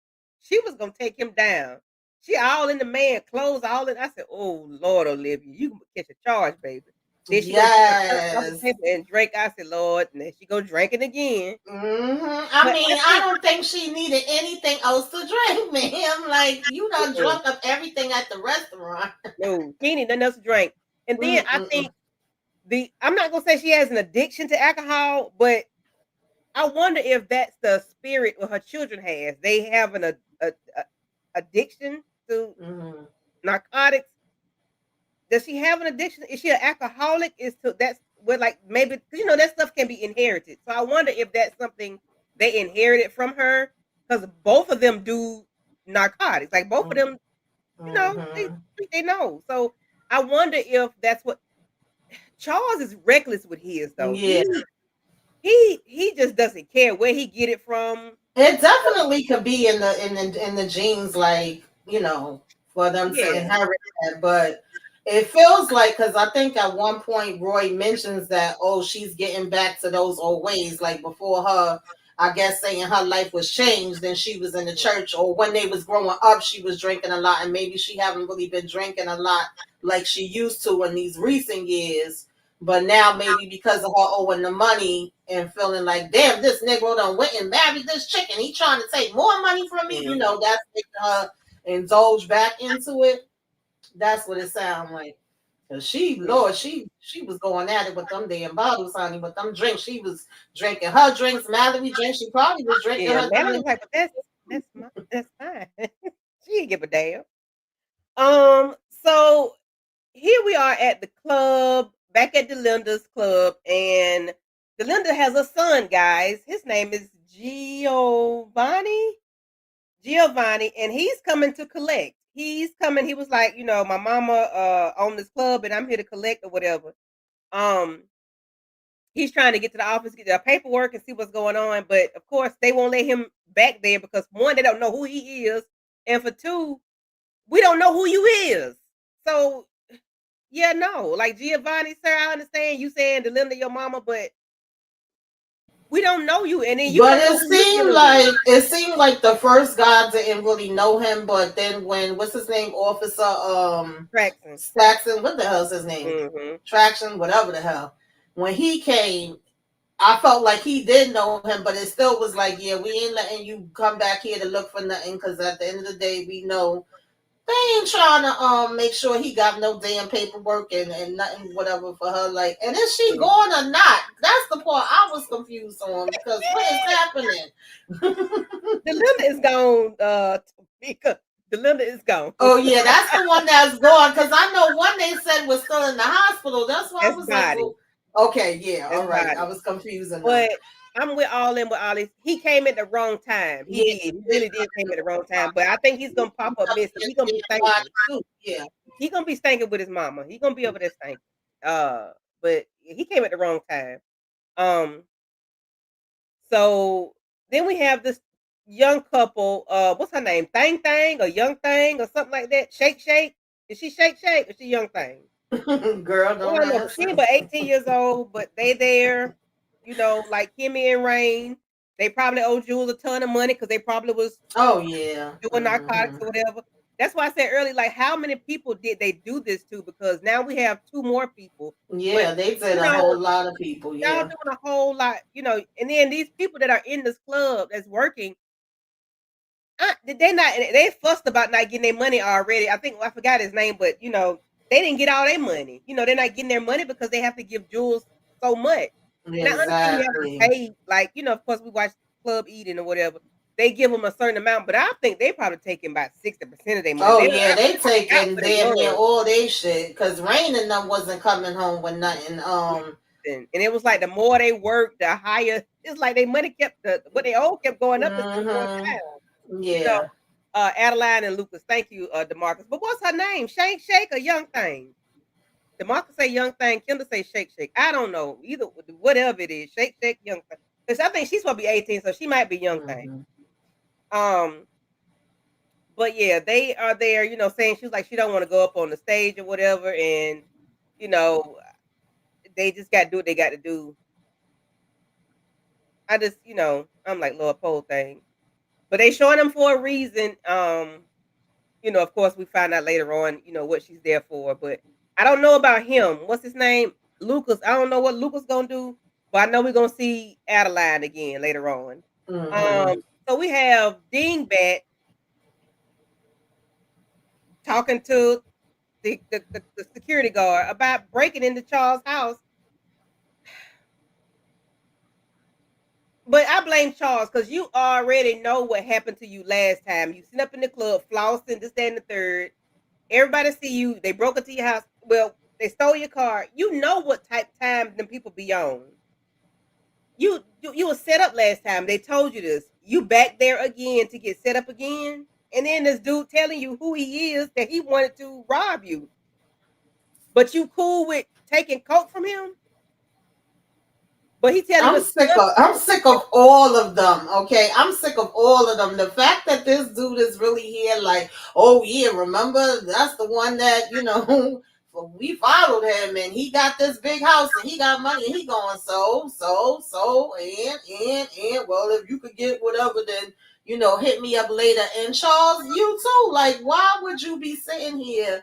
Speaker 3: She was gonna take him down. She all in the man clothes, all in. I said, oh Lord, Olivia, you can catch a charge, baby. Then she and drink. I said, Lord, and then she go drinking again.
Speaker 4: I mean, I don't think she needed anything else to drink, ma'am. Like, you done drunk up everything at the restaurant.
Speaker 3: No, she need nothing else to drink. And then I think I'm not gonna say she has an addiction to alcohol, but I wonder if that's the spirit what her children has. They have an addiction to narcotics. Does she have an addiction? Is she an alcoholic? That's where, like, maybe that stuff can be inherited. So I wonder if that's something they inherited from her, because both of them do narcotics. Like both of them, they know. So I wonder if that's what Charles is reckless with his though.
Speaker 4: Yeah.
Speaker 3: He just doesn't care where he get it from.
Speaker 4: It definitely could be in the genes, like, for them to inherit that, but it feels like, because I think at one point Roy mentions that, oh, she's getting back to those old ways, like before her, I guess, saying her life was changed and she was in the church, or when they was growing up, she was drinking a lot, and maybe she haven't really been drinking a lot like she used to in these recent years. But now maybe because of her owing the money and feeling like, damn, this Negro done went and married this chick and he trying to take more money from me, that's making her indulge back into it. That's what it sounds like. Cause she was going at it with them damn bottles, honey, with them drinks. She was drinking her drinks, Mallory drinks. She probably was drinking her
Speaker 3: Mallory's like, but that's fine. She didn't give a damn. So here we are at the club, back at Delinda's club, and Delinda has a son, guys. His name is Giovanni, and he's coming to collect. He's coming. He was like, my mama owned this club, and I'm here to collect or whatever. He's trying to get to the office, get their paperwork, and see what's going on. But of course, they won't let him back there because, one, they don't know who he is, and for two, we don't know who you is. So, yeah, no, like Giovanni, sir, I understand you saying Delinda your mama, but we don't know you. And then
Speaker 4: but it seemed like the first guy didn't really know him, but then when what's his name, Officer Saxon, what the hell's his name? Traction, whatever the hell. When he came, I felt like he did know him, but it still was like, yeah, we ain't letting you come back here to look for nothing, because at the end of the day, we know they ain't trying to make sure he got no damn paperwork and nothing, whatever, for her. Like, and is she going or not? That's the part I was confused on, because what is happening?
Speaker 3: Delinda is gone, Delinda is gone.
Speaker 4: Oh yeah, that's the one that's gone, because I know one they said was still in the hospital. That's why I was like, well, okay, yeah, all right. Body. I was confused.
Speaker 3: But I'm with all this. He came at the wrong time. He really did came at the wrong time. But I think he's gonna pop up missing. He's gonna be stinking too. Yeah, he's gonna be stinking with his mama. He's gonna be over there stinking. But he came at the wrong time. So then we have this young couple. What's her name? Thang or Young Thang or something like that. Shake. Is she Shake or is she Young Thang?
Speaker 4: Girl, don't know.
Speaker 3: She's but 18 years old, but they there, like Kimmy and Rain. They probably owe Jules a ton of money because they probably was
Speaker 4: doing
Speaker 3: narcotics or whatever. That's why I said earlier, like, how many people did they do this to? Because now we have 2 more people. But,
Speaker 4: Yeah, they did
Speaker 3: you
Speaker 4: a
Speaker 3: know,
Speaker 4: whole lot of people.
Speaker 3: y'all
Speaker 4: Yeah.
Speaker 3: doing a whole lot, and then these people that are in this club that's working, they fussed about not getting their money already. I think I forgot his name, but they didn't get all their money. They're not getting their money because they have to give Jules so much. And I understand you have to
Speaker 4: Exactly.
Speaker 3: pay, like, of course we watch Club Eden or whatever. They give them a certain amount, but I think they probably taking about 60% of their money.
Speaker 4: Oh
Speaker 3: They
Speaker 4: yeah, they
Speaker 3: out
Speaker 4: taking
Speaker 3: for their
Speaker 4: damn near
Speaker 3: love.
Speaker 4: all they shit because Rain and them wasn't coming home with nothing.
Speaker 3: And it was like the more they worked, the higher. It's like their money what they owe kept going up instead of going down. So,
Speaker 4: Yeah.
Speaker 3: Adeline and Lucas, thank you, Demarcus. But what's her name? Shake Shake or Young Thing? Demarcus say Young Thing. Kendall say Shake Shake. I don't know either. Whatever it is, Shake Shake, Young Thing. Because I think she's supposed to be 18, so she might be Young Thing. Um, but yeah, they are there. Saying she's like she don't want to go up on the stage or whatever, and you know they just got to do what they got to do. I just, I'm like Lord Pole thing. But they showing them for a reason. Of course we find out later on, what she's there for. But I don't know about him. What's his name? Lucas. I don't know what Lucas gonna do, but I know we're gonna see Adeline again later on. So we have Dingbat talking to the security guard about breaking into Charles' house. But I blame Charles because you already know what happened to you last time. You sit up in the club, flossing, this, that, and the third. Everybody see you. They broke into your house. Well, they stole your car. You know what type time them people be on. You were set up last time. They told you this. You back there again to get set up again. And then this dude telling you who he is, that he wanted to rob you. But you cool with taking coke from him? But he telling
Speaker 4: I'm
Speaker 3: us
Speaker 4: sick of all of them. Okay, I'm sick of all of them. The fact that this dude is really here, like, oh yeah, remember that's the one that we followed him and he got this big house and he got money and he going and well, if you could get whatever, then hit me up later. And Charles, you too. Like, why would you be sitting here?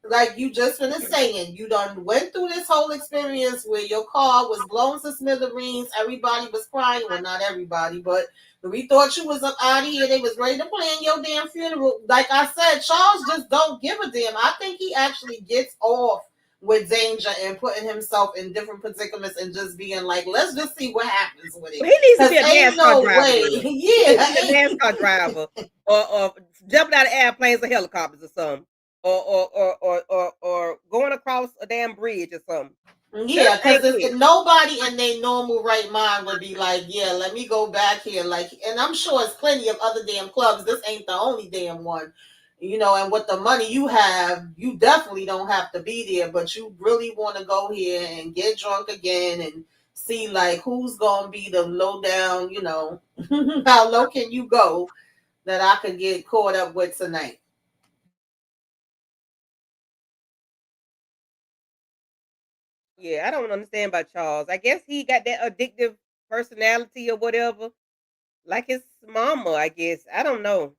Speaker 4: Like you just finished saying, you done went through this whole experience where your car was blown to smithereens. Everybody was crying. Well, not everybody, but we thought you was up out of here. They was ready to plan your damn funeral. Like I said, Charles just don't give a damn. I think he actually gets off with danger and putting himself in different predicaments and just being like, let's just see what happens with it.
Speaker 3: he needs to
Speaker 4: Because
Speaker 3: be a
Speaker 4: ain't
Speaker 3: NASCAR
Speaker 4: no
Speaker 3: driver.
Speaker 4: way.
Speaker 3: Then.
Speaker 4: Yeah.
Speaker 3: He needs to be a NASCAR driver or jumping out of airplanes or helicopters or something. Or going across a damn bridge or something.
Speaker 4: Yeah, because nobody in their normal right mind would be like, yeah, let me go back here. Like, and I'm sure it's plenty of other damn clubs. This ain't the only damn one. And with the money you have, you definitely don't have to be there, but you really want to go here and get drunk again and see like who's gonna be the low down, how low can you go that I could get caught up with tonight.
Speaker 3: Yeah, I don't understand about Charles. I guess he got that addictive personality or whatever, like his mama. I guess I don't know.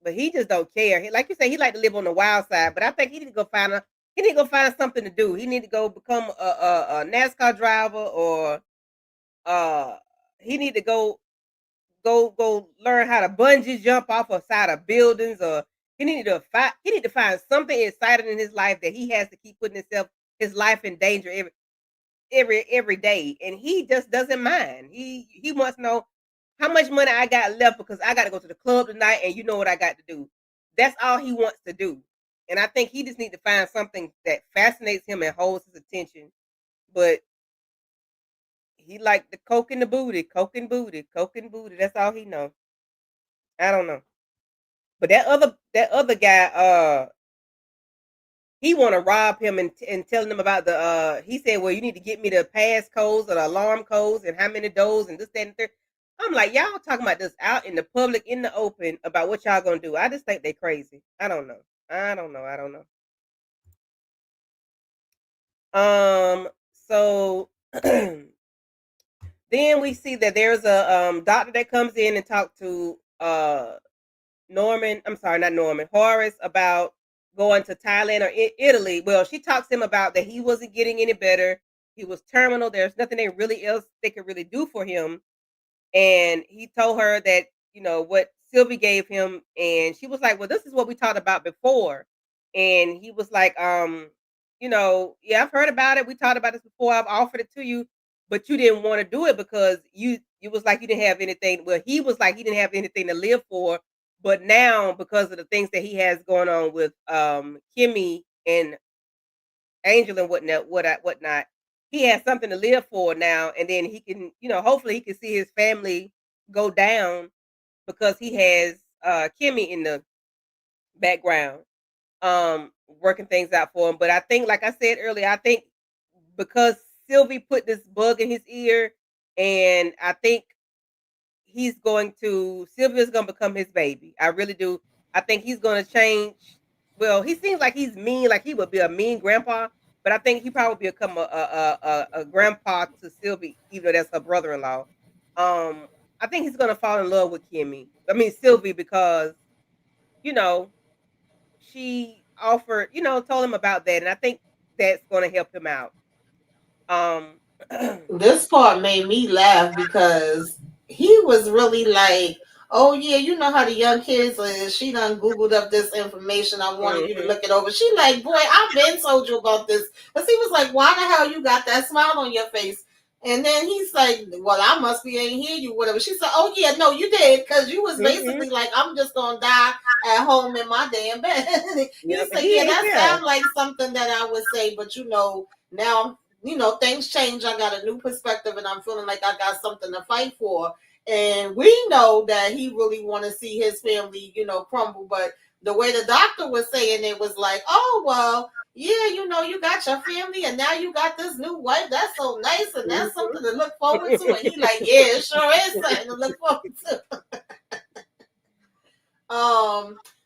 Speaker 3: But he just don't care. Like you say, he like to live on the wild side. But I think he need to go find something to do. He need to go become a NASCAR driver, or uh, he need to go learn how to bungee jump off of side of buildings, or he need to find something exciting in his life that he has to keep putting his life in danger every day, and he just doesn't mind. He wants to know how much money I got left because I got to go to the club tonight, and you know what I got to do. That's all he wants to do, and I think he just needs to find something that fascinates him and holds his attention. But he like the coke and the booty, coke and booty, coke and booty. That's all he know. I don't know. But that other guy, he want to rob him and telling him about the. He said, "Well, you need to get me the pass codes or the alarm codes and how many doors and this, that, and third." I'm like, y'all talking about this out in the public, in the open, about what y'all gonna do. I just think they crazy. I don't know. I don't know. So then we see that there's a doctor that comes in and talk to Norman, I'm sorry, not Norman, Horace about going to Thailand or Italy. Well, she talks to him about that he wasn't getting any better. He was terminal. There's nothing they could really do for him. And he told her that, what Sylvie gave him. And she was like, well, this is what we talked about before. And he was like, yeah, I've heard about it. We talked about this before. I've offered it to you, but you didn't want to do it because you was like you didn't have anything. Well, he was like he didn't have anything to live for. But now, because of the things that he has going on with Kimmy and Angel and whatnot, he has something to live for now, and then he can, hopefully he can see his family go down because he has Kimmy in the background, working things out for him. But I think, like I said earlier, I think because Sylvie put this bug in his ear, and I think Sylvia's gonna become his baby. I really do. I think he's gonna change. Well, he seems like he's mean, like he would be a mean grandpa, but I think he probably become a grandpa to Sylvie, even though that's her brother-in-law. I think he's gonna fall in love with Sylvie, because you know she offered, told him about that, and I think that's gonna help him out. Um,
Speaker 4: This part made me laugh because he was really like, oh yeah, you know how the young kids is. She done Googled up this information. I wanted you to
Speaker 3: mhm,
Speaker 4: look it over. She like, boy, I've been told you about this. Because he was like, why the hell you got that smile on your face? And then he's like, well, I must be ain't hear you, whatever. She said, oh yeah, no, you did. Because you was
Speaker 3: mhm,
Speaker 4: basically like, I'm just going to die at home in my damn bed. He
Speaker 3: yep,
Speaker 4: said,
Speaker 3: he
Speaker 4: yeah,
Speaker 3: is,
Speaker 4: that
Speaker 3: yeah.
Speaker 4: sounds like something that I would say. But now things change. I got a new perspective and I'm feeling like I got something to fight for. And we know that he really want to see his family, crumble. But the way the doctor was saying it was like, oh, well, yeah, you got your family and now you got this new wife. That's so nice and that's
Speaker 3: Mhm.
Speaker 4: something to look forward to. And he like, yeah, it sure is something to look forward to.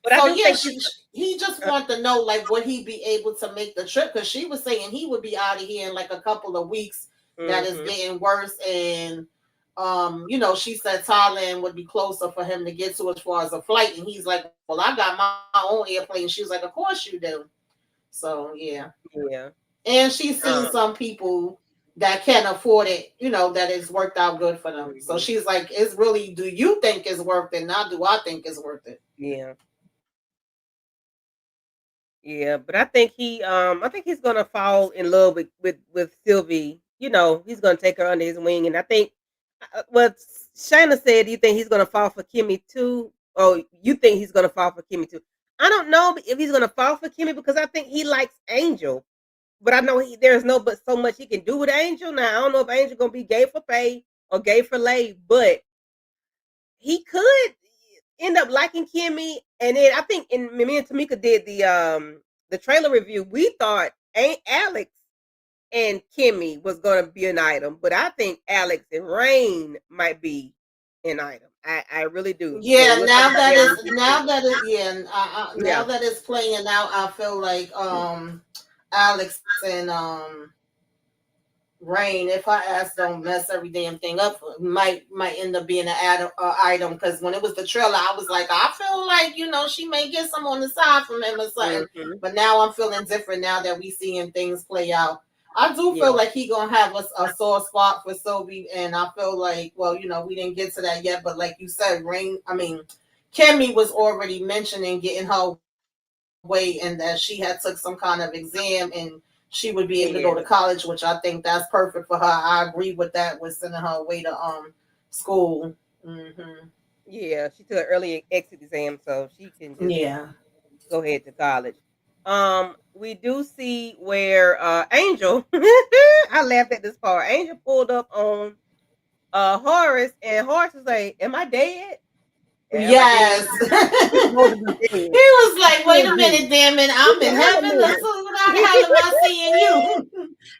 Speaker 3: But I
Speaker 4: So
Speaker 3: do
Speaker 4: yeah,
Speaker 3: think he's
Speaker 4: he just
Speaker 3: uh,
Speaker 4: wanted to know like would he be able to make the trip because she was saying he would be out of here in like a couple of weeks. That is
Speaker 3: mhm,
Speaker 4: getting worse, and she said Thailand would be closer for him to get to as far as a flight, and he's like, well, I got my own airplane. She was like, of course you do. So yeah,
Speaker 3: yeah.
Speaker 4: and she's seen
Speaker 3: Um,
Speaker 4: some people that can afford it, that it's worked out good for them. So
Speaker 3: mhm,
Speaker 4: she's like, it's really, do you think it's worth it? Not do I think it's worth it?
Speaker 3: yeah. Yeah, but I think he's gonna fall in love with Sylvie. He's gonna take her under his wing, and I think what Shayna said. Do you think he's gonna fall for Kimmy too? Oh, you think he's gonna fall for Kimmy too? I don't know if he's gonna fall for Kimmy because I think he likes Angel, but I know there's no but so much he can do with Angel. Now I don't know if Angel gonna be gay for pay or gay for lay, but he could end up liking Kimmy. And then I think in me and Tamika did the trailer review. We thought Aunt Alex and Kimmy was gonna be an item, but I think Alex and Rain might be an item. I really do. But
Speaker 4: Yeah,
Speaker 3: we'll talk about that when we get to it.
Speaker 4: now
Speaker 3: Yeah.
Speaker 4: that it's playing out, I feel like Alex and Rain, if I ask, don't mess every damn thing up, might end up being an item. Because when it was the trailer, I was like, I feel like she may get some on the side from him or something.
Speaker 3: Hmm.
Speaker 4: But now I'm feeling different now that we seeing things play out. I do feel
Speaker 3: Yeah.
Speaker 4: like he gonna have a sore spot for Sylvie, and I feel like, well, we didn't get to that yet, but like you said, Kimmy was already mentioning getting her way and that she had took some kind of exam and she would be able to go to
Speaker 3: Yeah.
Speaker 4: college, which I think that's perfect for her. I agree with that, with sending her away to school. Hmm.
Speaker 3: Yeah. She took an early exit exam, so she can just
Speaker 4: Yeah.
Speaker 3: go ahead to college. We do see where Angel I laughed at this part. Angel pulled up on Horace, and Horace was like, "Am I dead? Am I dead?
Speaker 4: Yes.
Speaker 3: He's supposed to be
Speaker 4: He
Speaker 3: dead.
Speaker 4: was
Speaker 3: I
Speaker 4: like, wait
Speaker 3: killed
Speaker 4: a
Speaker 3: you."
Speaker 4: minute, damn it,
Speaker 3: He
Speaker 4: I'm
Speaker 3: said,
Speaker 4: in
Speaker 3: "Hold a
Speaker 4: heaven.
Speaker 3: minute."
Speaker 4: So how the hell am I seeing you?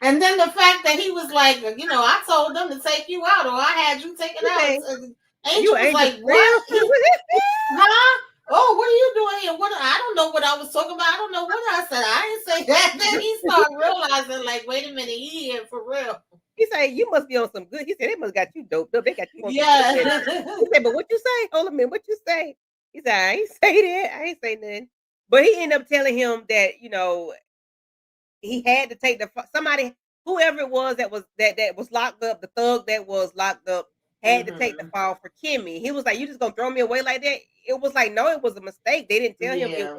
Speaker 4: And then the fact that he was like, I told them to take you out or I had you taken
Speaker 3: He
Speaker 4: out.
Speaker 3: said, "You
Speaker 4: Angel was
Speaker 3: Angel
Speaker 4: like, what?
Speaker 3: for real?"
Speaker 4: Huh? Oh, what are you doing here? What? I don't know what I was talking about. I don't know what I said. I didn't say that. Then he started realizing, like, wait a minute, he here for real.
Speaker 3: He said, "You must be on some good." He said, "They must got you doped up. They got you on some good
Speaker 4: Yeah.
Speaker 3: medicine." He said, "But what you say? Hold a minute. What you say?" He said, I ain't say that. I ain't say nothing. But he ended up telling him that, he had to take somebody, whoever it was that was locked up, the thug that was locked up had to take the
Speaker 4: Mhm.
Speaker 3: fall for Kimmy. He was like, "You just gonna throw me away like that?" It was like, no, it was a mistake. They didn't tell him
Speaker 4: Yeah.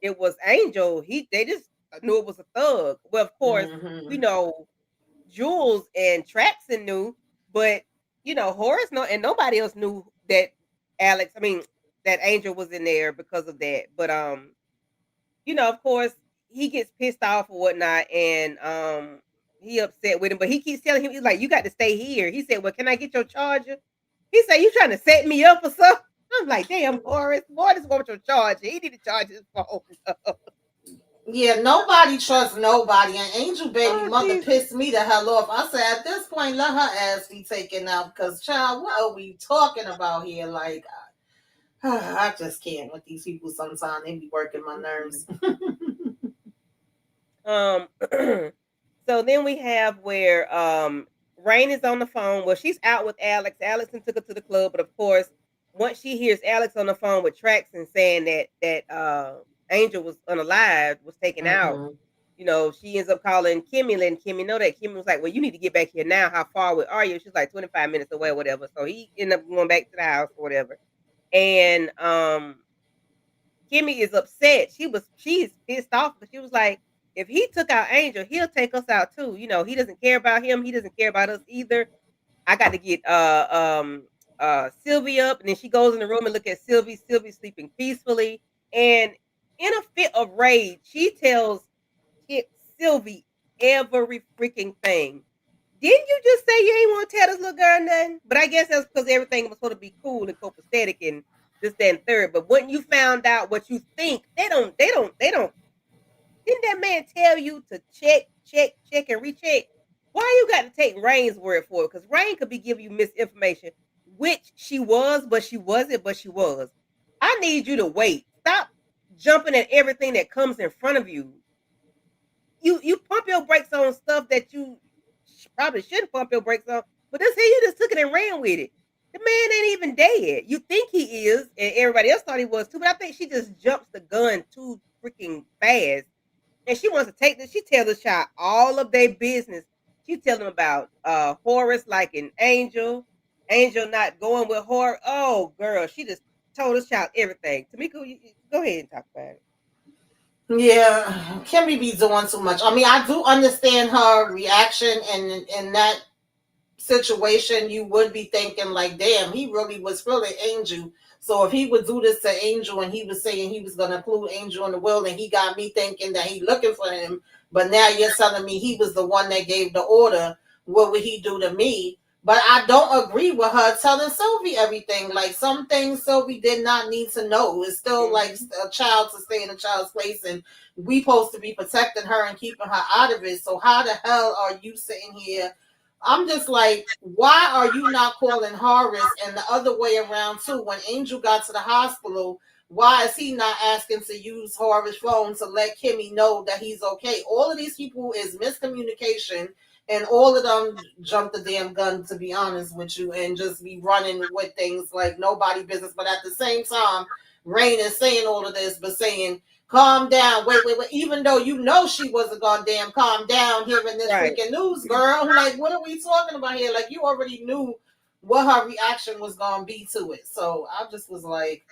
Speaker 3: it was Angel. They just knew it was a thug. Well, of course, we
Speaker 4: Mhm.
Speaker 3: know Jules and Traxon knew, but Horace and nobody else knew that that Angel was in there because of that. But of course, he gets pissed off or whatnot, and he upset with him. But he keeps telling him, he's like, "You got to stay here." He said, "Well, can I get your charger?" He said, "You trying to set me up or something?" I'm like, "Damn, Horace, boy, this want your charger. He need to charge his phone."
Speaker 4: Yeah, nobody trusts nobody. And Angel baby
Speaker 3: Oh,
Speaker 4: mother
Speaker 3: Jesus.
Speaker 4: pissed me the hell off. I said, at this point, let her ass be taken out. Because, child, what are we talking about here? Like, I just can't with these people sometimes. They be working my nerves.
Speaker 3: Um, so then we have where Rain is on the phone. Well, she's out with Alex. Alex and took her to the club, but of course, once she hears Alex on the phone with Trax and saying that Angel was unalive, was taken out,
Speaker 4: Mm-hmm.
Speaker 3: she ends up calling Kimmy, letting Kimmy know that. Kimmy was like, "Well, you need to get back here now. How far away are you?" She's like, 25 minutes away, or whatever. So he ended up going back to the house or whatever. And Kimmy is upset. She's pissed off, but she was like, if he took out Angel, he'll take us out too. He doesn't care about him. He doesn't care about us either. I got to get Sylvia up, and then she goes in the room and look at Sylvie. Sylvie's sleeping peacefully, and in a fit of rage, she tells Kit Sylvie every freaking thing. Didn't you just say you ain't want to tell this little girl nothing? But I guess that's because everything was supposed to be cool and copacetic and this, that, and third. But when you found out what you think, they don't. Didn't that man tell you to check, check, check, and recheck? Why you got to take Rain's word for it? Because Rain could be giving you misinformation, which she was, but she wasn't, but she was. I need you to wait. Stop jumping at everything that comes in front of you. You pump your brakes on stuff that you probably shouldn't pump your brakes on. But this here, you just took it and ran with it. The man ain't even dead. You think he is, and everybody else thought he was too. But I think she just jumps the gun too freaking fast, and she wants to take this. She tells the child all of their business. She tell them about Horace like an Angel, Angel not going with Horace. Oh, girl, she just told this child everything. Tamika, go ahead and talk about it.
Speaker 4: Yeah, Kimmy be doing too much. I mean, I do understand her reaction, and in that situation, you would be thinking like, damn, he really was feeling Angel. So if he would do this to Angel and he was saying he was gonna include Angel in the will, and he got me thinking that he looking for him, but now you're telling me he was the one that gave the order, what would he do to me? But I don't agree with her telling Sylvie everything. Like, some things Sylvie did not need to know. It's still like
Speaker 3: Mm-hmm.
Speaker 4: a child to stay in a child's place, and we supposed to be protecting her and keeping her out of it. So how the hell are you sitting here? I'm just like, why are you not calling Horace, and the other way around too? When Angel got to the hospital, why is he not asking to use Horace's phone to let Kimmy know that he's okay? All of these people is miscommunication, and all of them jumped the damn gun, to be honest with you, and just be running with things like nobody business. But at the same time, Rain is saying all of this, but saying, calm down. Wait, wait, wait. Even though you know she wasn't gonna damn calm down hearing this
Speaker 3: Right.
Speaker 4: freaking news, girl. Like, what are we talking about here? Like, you already knew what her reaction was gonna be to it. So I just was like,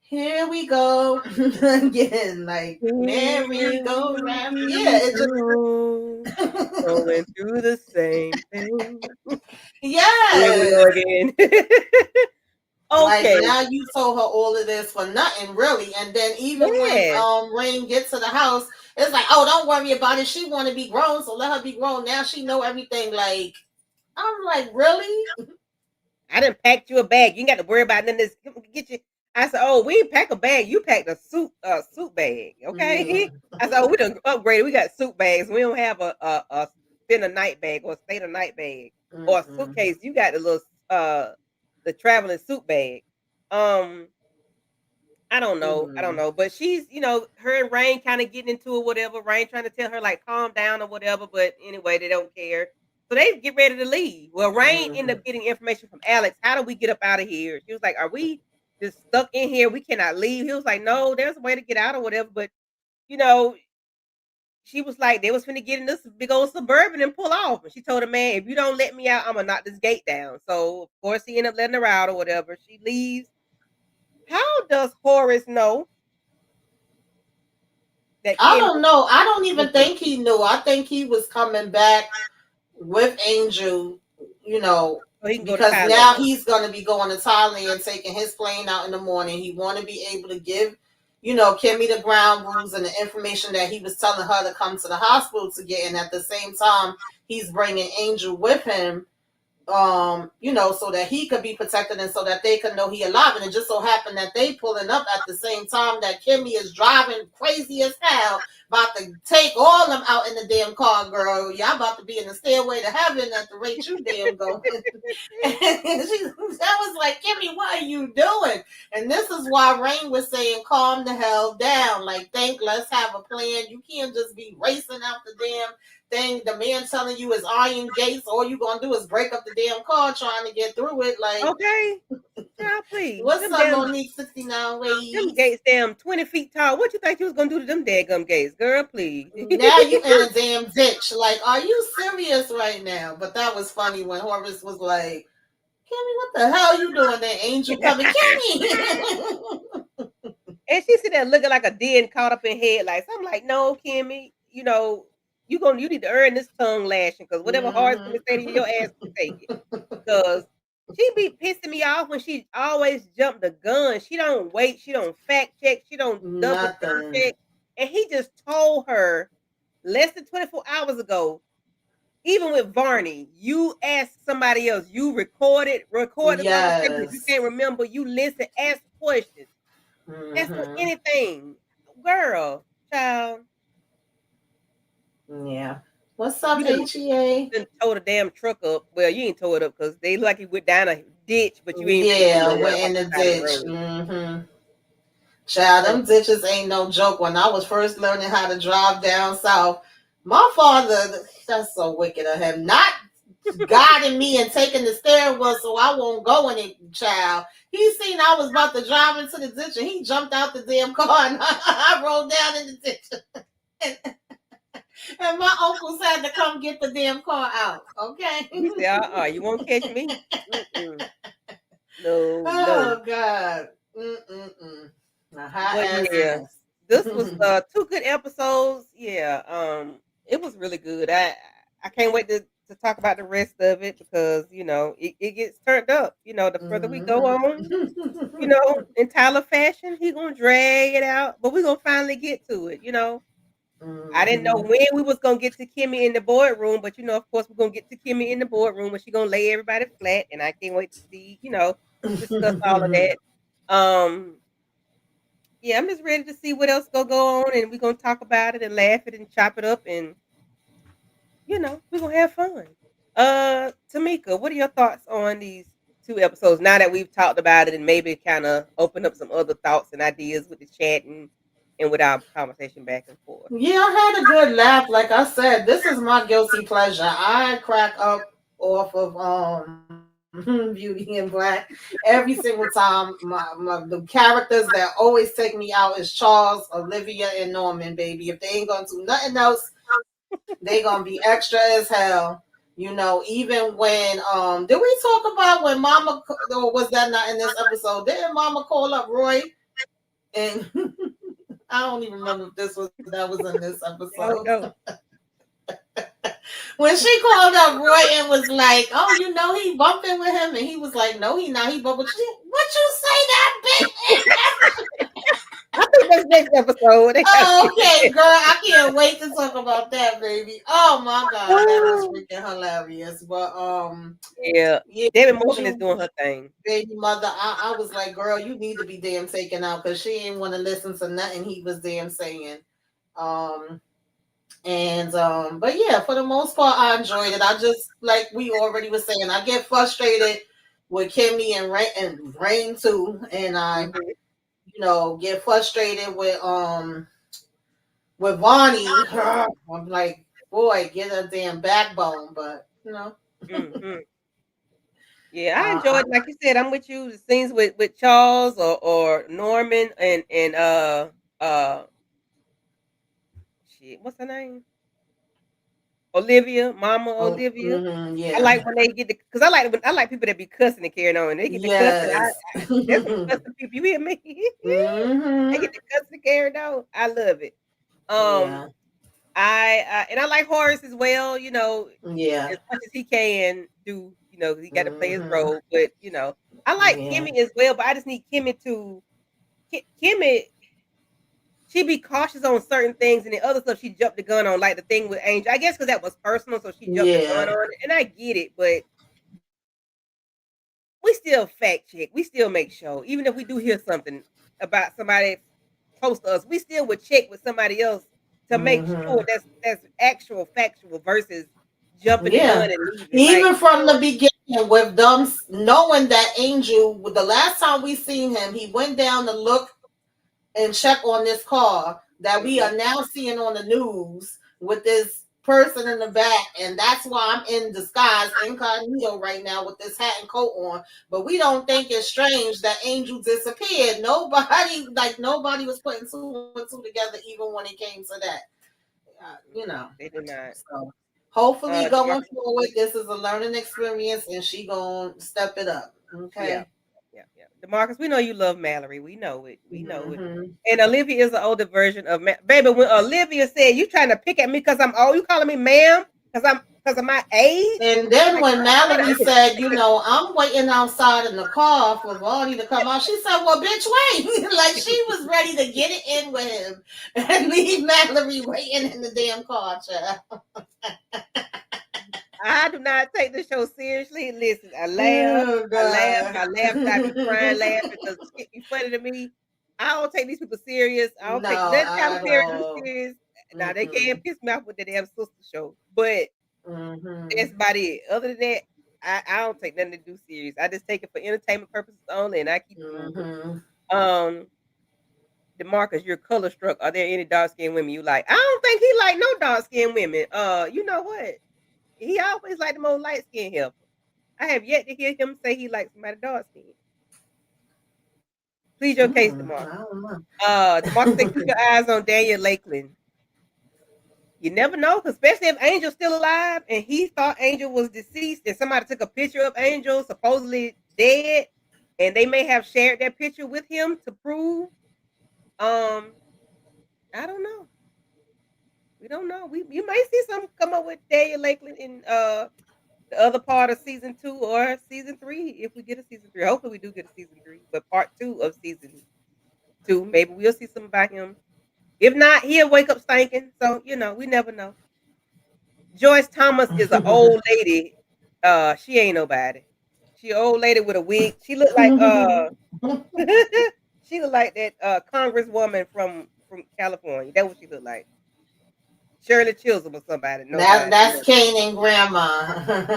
Speaker 4: here we go again. Like, merry
Speaker 3: Here
Speaker 4: go round. Yeah,
Speaker 3: we
Speaker 4: it
Speaker 3: go,
Speaker 4: just
Speaker 3: going through the same thing. Here we go
Speaker 4: yes.
Speaker 3: again.
Speaker 4: Like,
Speaker 3: Okay.
Speaker 4: now you told her all of this for nothing, really. And then even when
Speaker 3: Yes.
Speaker 4: Rain gets to the house, it's like, oh, don't worry about it. She want to be grown, so let her be grown. Now she know everything. Like, I'm like, really?
Speaker 3: I done packed you a bag. You ain't got to worry about none of this. Get you. I said, oh, we didn't pack a bag. You packed a suit bag.
Speaker 4: Yeah.
Speaker 3: Okay. I said, oh, we done upgraded. We got suit bags. We don't have a spend a night bag or a stay the night bag or a
Speaker 4: Mm-mm.
Speaker 3: suitcase. You got the little the traveling suit bag. Um, I don't know. I don't
Speaker 4: Mm.
Speaker 3: know. But she's, her and Rain kind of getting into it, whatever. Rain trying to tell her like calm down or whatever. But anyway, they don't care. So they get ready to leave. Well, Rain ended
Speaker 4: Mm-hmm.
Speaker 3: up getting information from Alex. How do we get up out of here? She was like, are we? just stuck in here. We cannot leave. He was like, no, there's a way to get out or whatever. But you know, she was like, they was finna get in this big old Suburban and pull off. And she told the man, if you don't let me out, I'm gonna knock this gate down. So of course he ended up letting her out or whatever. She leaves. How does Horace know that
Speaker 4: I
Speaker 3: Kim
Speaker 4: don't know. I don't even
Speaker 3: was with
Speaker 4: think he knew. I think he was coming back with Angel, you know,
Speaker 3: so he can go to
Speaker 4: because
Speaker 3: Thailand
Speaker 4: now
Speaker 3: on?
Speaker 4: he's going to be going to Thailand, taking his plane out in the morning. He want to be able to give, you know, Kimmy the ground rules and the information that he was telling her to come to the hospital to get. And at the same time, he's bringing Angel with him, you know, so that he could be protected and so that they could know he alive. And it just so happened that they pulling up at the same time that Kimmy is driving crazy as hell, about to take all of them out in the damn car, girl. Y'all about to be in the stairway to heaven at the rate you damn going. And that was like, Kimmy, what are you doing? And this is why Rain was saying, calm the hell down. Like, let's have a plan. You can't just be racing out the damn thing. The man telling you is iron gates. All you gonna do is break up the damn car trying to get through it. Like,
Speaker 3: Okay. Child, please.
Speaker 4: what's
Speaker 3: Them
Speaker 4: up,
Speaker 3: damn
Speaker 4: Monique 69
Speaker 3: them
Speaker 4: ways?
Speaker 3: gates damn 20 feet tall. What you think you was gonna do to them daggum gates? Girl, please.
Speaker 4: Now you in a damn ditch. Like, are you serious right now? But that was funny when Horace was like, Kimmy, what the hell you doing there? Angel coming, Kimmy.
Speaker 3: And she sit there looking like a deer caught up in headlights. I'm like, no, Kimmy, you know, you need to earn this tongue lashing because whatever hard's gonna say to you, your ass can take it. Because she be pissing me off when she always jump the gun. She don't wait, she don't fact check, she don't double
Speaker 4: Nothing.
Speaker 3: check. And he just told her less than 24 hours ago, even with Barney, you ask somebody else, you record the conversation. If you
Speaker 4: Yes.
Speaker 3: can't remember, you listen, ask questions. That's for
Speaker 4: Mm-hmm.
Speaker 3: anything. Girl, child,
Speaker 4: Yeah. What's up,
Speaker 3: you done,
Speaker 4: HEA?
Speaker 3: done tore the damn truck up. Well, you ain't tore it up because they look like you went down a ditch, but you ain't really went
Speaker 4: Yeah,
Speaker 3: nowhere
Speaker 4: went
Speaker 3: off
Speaker 4: in
Speaker 3: the
Speaker 4: the
Speaker 3: side of the
Speaker 4: ditch.
Speaker 3: road.
Speaker 4: Mm-hmm. Child,
Speaker 3: And
Speaker 4: them ditches ain't no joke. When I was first learning how to drive down south, my father, that's so wicked of him, not guiding me and taking the steering wheel so I won't go in it, child. He seen I was about to drive into the ditch and he jumped out the damn car and I rolled down in the ditch. And my uncles had to come get the damn car out. Okay.
Speaker 3: he said, you won't catch me. Mm-mm. No, no.
Speaker 4: Oh God. Mm-mm-mm. A hot
Speaker 3: But
Speaker 4: ass
Speaker 3: yeah,
Speaker 4: mess.
Speaker 3: this was two good episodes. Yeah, it was really good. I can't wait to talk about the rest of it because you know it gets turned up. You know, the further we go on, you know, in Tyler fashion, he gonna drag it out, but we gonna finally get to it. You know, I didn't know
Speaker 4: Mhm.
Speaker 3: when we was gonna get to Kimmy in the boardroom, but you know, of course, we're gonna get to Kimmy in the boardroom when she gonna lay everybody flat, and I can't wait to see, you know, discuss all of that. Um, yeah, I'm just ready to see what else gonna go on, and we're gonna talk about it and laugh it and chop it up, and you know, we're gonna have fun. Tamika, what are your thoughts on these two episodes now that we've talked about it and maybe kind of open up some other thoughts and ideas with the chat and with our conversation back and forth?
Speaker 4: Yeah, I had a good laugh. Like I said, this is my guilty pleasure. I crack up off of Beauty and Black every single time. The characters that always take me out is Charles, Olivia, and Norman, baby. If they ain't gonna do nothing else, they gonna be extra as hell. You know, even when did we talk about when Mama, or was that not in this episode? Didn't Mama call up Roy? And I don't even remember if that was in this
Speaker 3: Oh
Speaker 4: episode.
Speaker 3: no.
Speaker 4: When she called up Roy and was like, "Oh, you know he bumping with him," and he was like, "No, he not. He bumping." What you say that bitch?
Speaker 3: I think that's next episode.
Speaker 4: Oh, okay, girl. I can't wait to talk about that, baby. Oh my god, that was freaking hilarious. But
Speaker 3: Yeah,
Speaker 4: yeah,
Speaker 3: David Morgan is
Speaker 4: you
Speaker 3: doing her thing.
Speaker 4: baby mother, I was like, girl, you need to be damn taken out because she didn't want to listen to nothing he was damn saying. Um, And but yeah, for the most part, I enjoyed it. I just like we already were saying, I get frustrated with Kimmy and Rain too, and I
Speaker 3: Mhm,
Speaker 4: get frustrated with Vonnie. I'm like, boy, get a damn backbone, but
Speaker 3: mhm. Yeah, I
Speaker 4: Uh,
Speaker 3: enjoyed, like you said, I'm with you. The scenes with Charles or Norman and shit, what's her name? Olivia, Mama Olivia. I
Speaker 4: yeah.
Speaker 3: like when they get the because I like people that be cussing and carrying on and they get the cussing.
Speaker 4: Yes.
Speaker 3: That's some cussing people. You hear me? They
Speaker 4: hmm
Speaker 3: get the cussing and carrying on. I love it. Um,
Speaker 4: Yeah.
Speaker 3: and I like Horace as well. You know,
Speaker 4: Yeah.
Speaker 3: as much as he can do. You know, he got to play his
Speaker 4: hmm
Speaker 3: role. But you know, I like
Speaker 4: Yeah.
Speaker 3: Kimmy as well. But I just need Kimmy to Kimmy. She be cautious on certain things, and the other stuff she jumped the gun on, like the thing with Angel. I guess because that was personal, so she jumped the gun
Speaker 4: Yeah.
Speaker 3: on it, and I get it. But we still fact check. We still make sure, even if we do hear something about somebody close to us, we still would check with somebody else to make sure
Speaker 4: hmm
Speaker 3: that's actual factual versus jumping the
Speaker 4: Yeah.
Speaker 3: gun and leaving. Like,
Speaker 4: Even from the beginning, with them knowing that Angel, the last time we seen him, he went down to look and check on this car that we
Speaker 3: mhm,
Speaker 4: are now seeing on the news with this person in the back, and that's why I'm in disguise, incognito right now with this hat and coat on. But we don't think it's strange that Angel disappeared. Nobody was putting two and two together, even when it came to that. You know.
Speaker 3: they did not.
Speaker 4: So hopefully going
Speaker 3: Demarcus,
Speaker 4: forward, this is a learning experience, and she gonna step it up.
Speaker 3: yeah,
Speaker 4: Okay.
Speaker 3: yeah. Demarcus, we know you love Mallory. We know it. We know it.
Speaker 4: hmm
Speaker 3: And Olivia is an older version of baby. When Olivia said, "You trying to pick at me because I'm old? You calling me ma'am because of my age?"
Speaker 4: And then
Speaker 3: Like,
Speaker 4: when Mallory
Speaker 3: girl,
Speaker 4: said, I'm waiting outside in the car for Barney to come out, she said, well, bitch, wait. Like she was ready to get it in with him and leave Mallory waiting in the damn car, child.
Speaker 3: I do not take this show seriously. Listen, I laugh,
Speaker 4: Oh,
Speaker 3: I laugh,
Speaker 4: God.
Speaker 3: I laugh, I be crying, laughing because shit be funny to me. I don't take these people serious. I don't take
Speaker 4: No,
Speaker 3: that time
Speaker 4: at
Speaker 3: period
Speaker 4: all.
Speaker 3: serious. Now they
Speaker 4: Mm-mm.
Speaker 3: can piss me off with that damn sister show, but
Speaker 4: Mm-hmm.
Speaker 3: that's about it. Other than that, I don't take nothing to do serious. I just take it for entertainment purposes only, and I keep it moving.
Speaker 4: Mm-hmm.
Speaker 3: Um, Demarcus, you're color struck. Are there any dark skinned women you like? I don't think he like no dark skinned women. You know what? He always like the most light skinned helper. I have yet to hear him say he likes somebody dark skinned. Please your case,
Speaker 4: I
Speaker 3: Demarcus.
Speaker 4: don't know.
Speaker 3: Demarcus said keep your eyes on Daniel Lakeland. You never know, especially if Angel's still alive and he thought Angel was deceased and somebody took a picture of Angel supposedly dead and they may have shared that picture with him to prove. Um, I don't know. We don't know. You may see some come up with Daniel Lakeland in the other part of season 2 or season 3 if we get a season 3. Hopefully we do get a season 3, but part 2 of season 2, maybe we'll see something about him. If not, he'll wake up stinking. So, we never know. Joyce Thomas is an old lady. She ain't nobody. She an old lady with a wig. She look like she look like that congresswoman from California. That's what she look like. Shirley Chisholm or somebody. Nobody.
Speaker 4: That's Kane and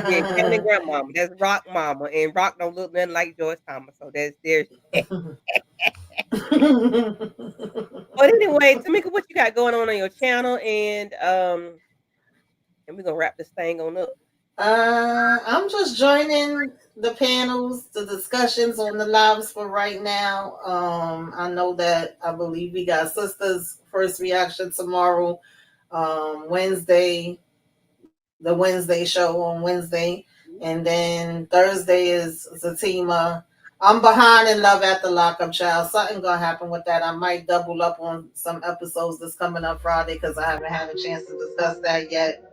Speaker 3: Yeah, Kevin and
Speaker 4: Grandma.
Speaker 3: grandmama. That's Rock Mama. And Rock don't look nothing like Joyce Thomas. So there's but anyway, Tamika, what you got going on your channel? And we're gonna wrap this thing on up.
Speaker 4: I'm just joining the panels, the discussions on the lives for right now. I know that I believe we got sisters first reaction tomorrow, Wednesday, the Wednesday show on Wednesday, and then Thursday is Zatima. I'm behind in Love at the Lockup, child. Something gonna happen with that. I might double up on some episodes that's coming up Friday because I haven't had a chance to discuss that yet.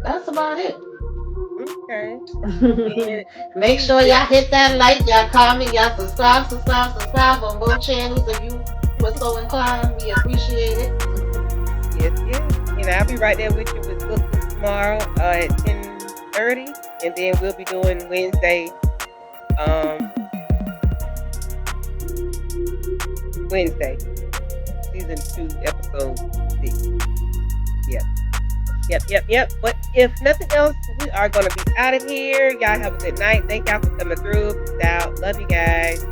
Speaker 4: That's about it.
Speaker 3: Okay. And
Speaker 4: Make
Speaker 3: please,
Speaker 4: sure
Speaker 3: yeah,
Speaker 4: y'all hit that like, y'all comment, y'all subscribe on both channels if you were so inclined. We appreciate it.
Speaker 3: yes. And I'll be right there with you with sisters tomorrow at 10:30, and then we'll be doing Wednesday, um, Wednesday, season 2, episode 6. Yep. Yep. But if nothing else, we are gonna be out of here. Y'all have a good night. Thank y'all for coming through. Peace out. Love you guys.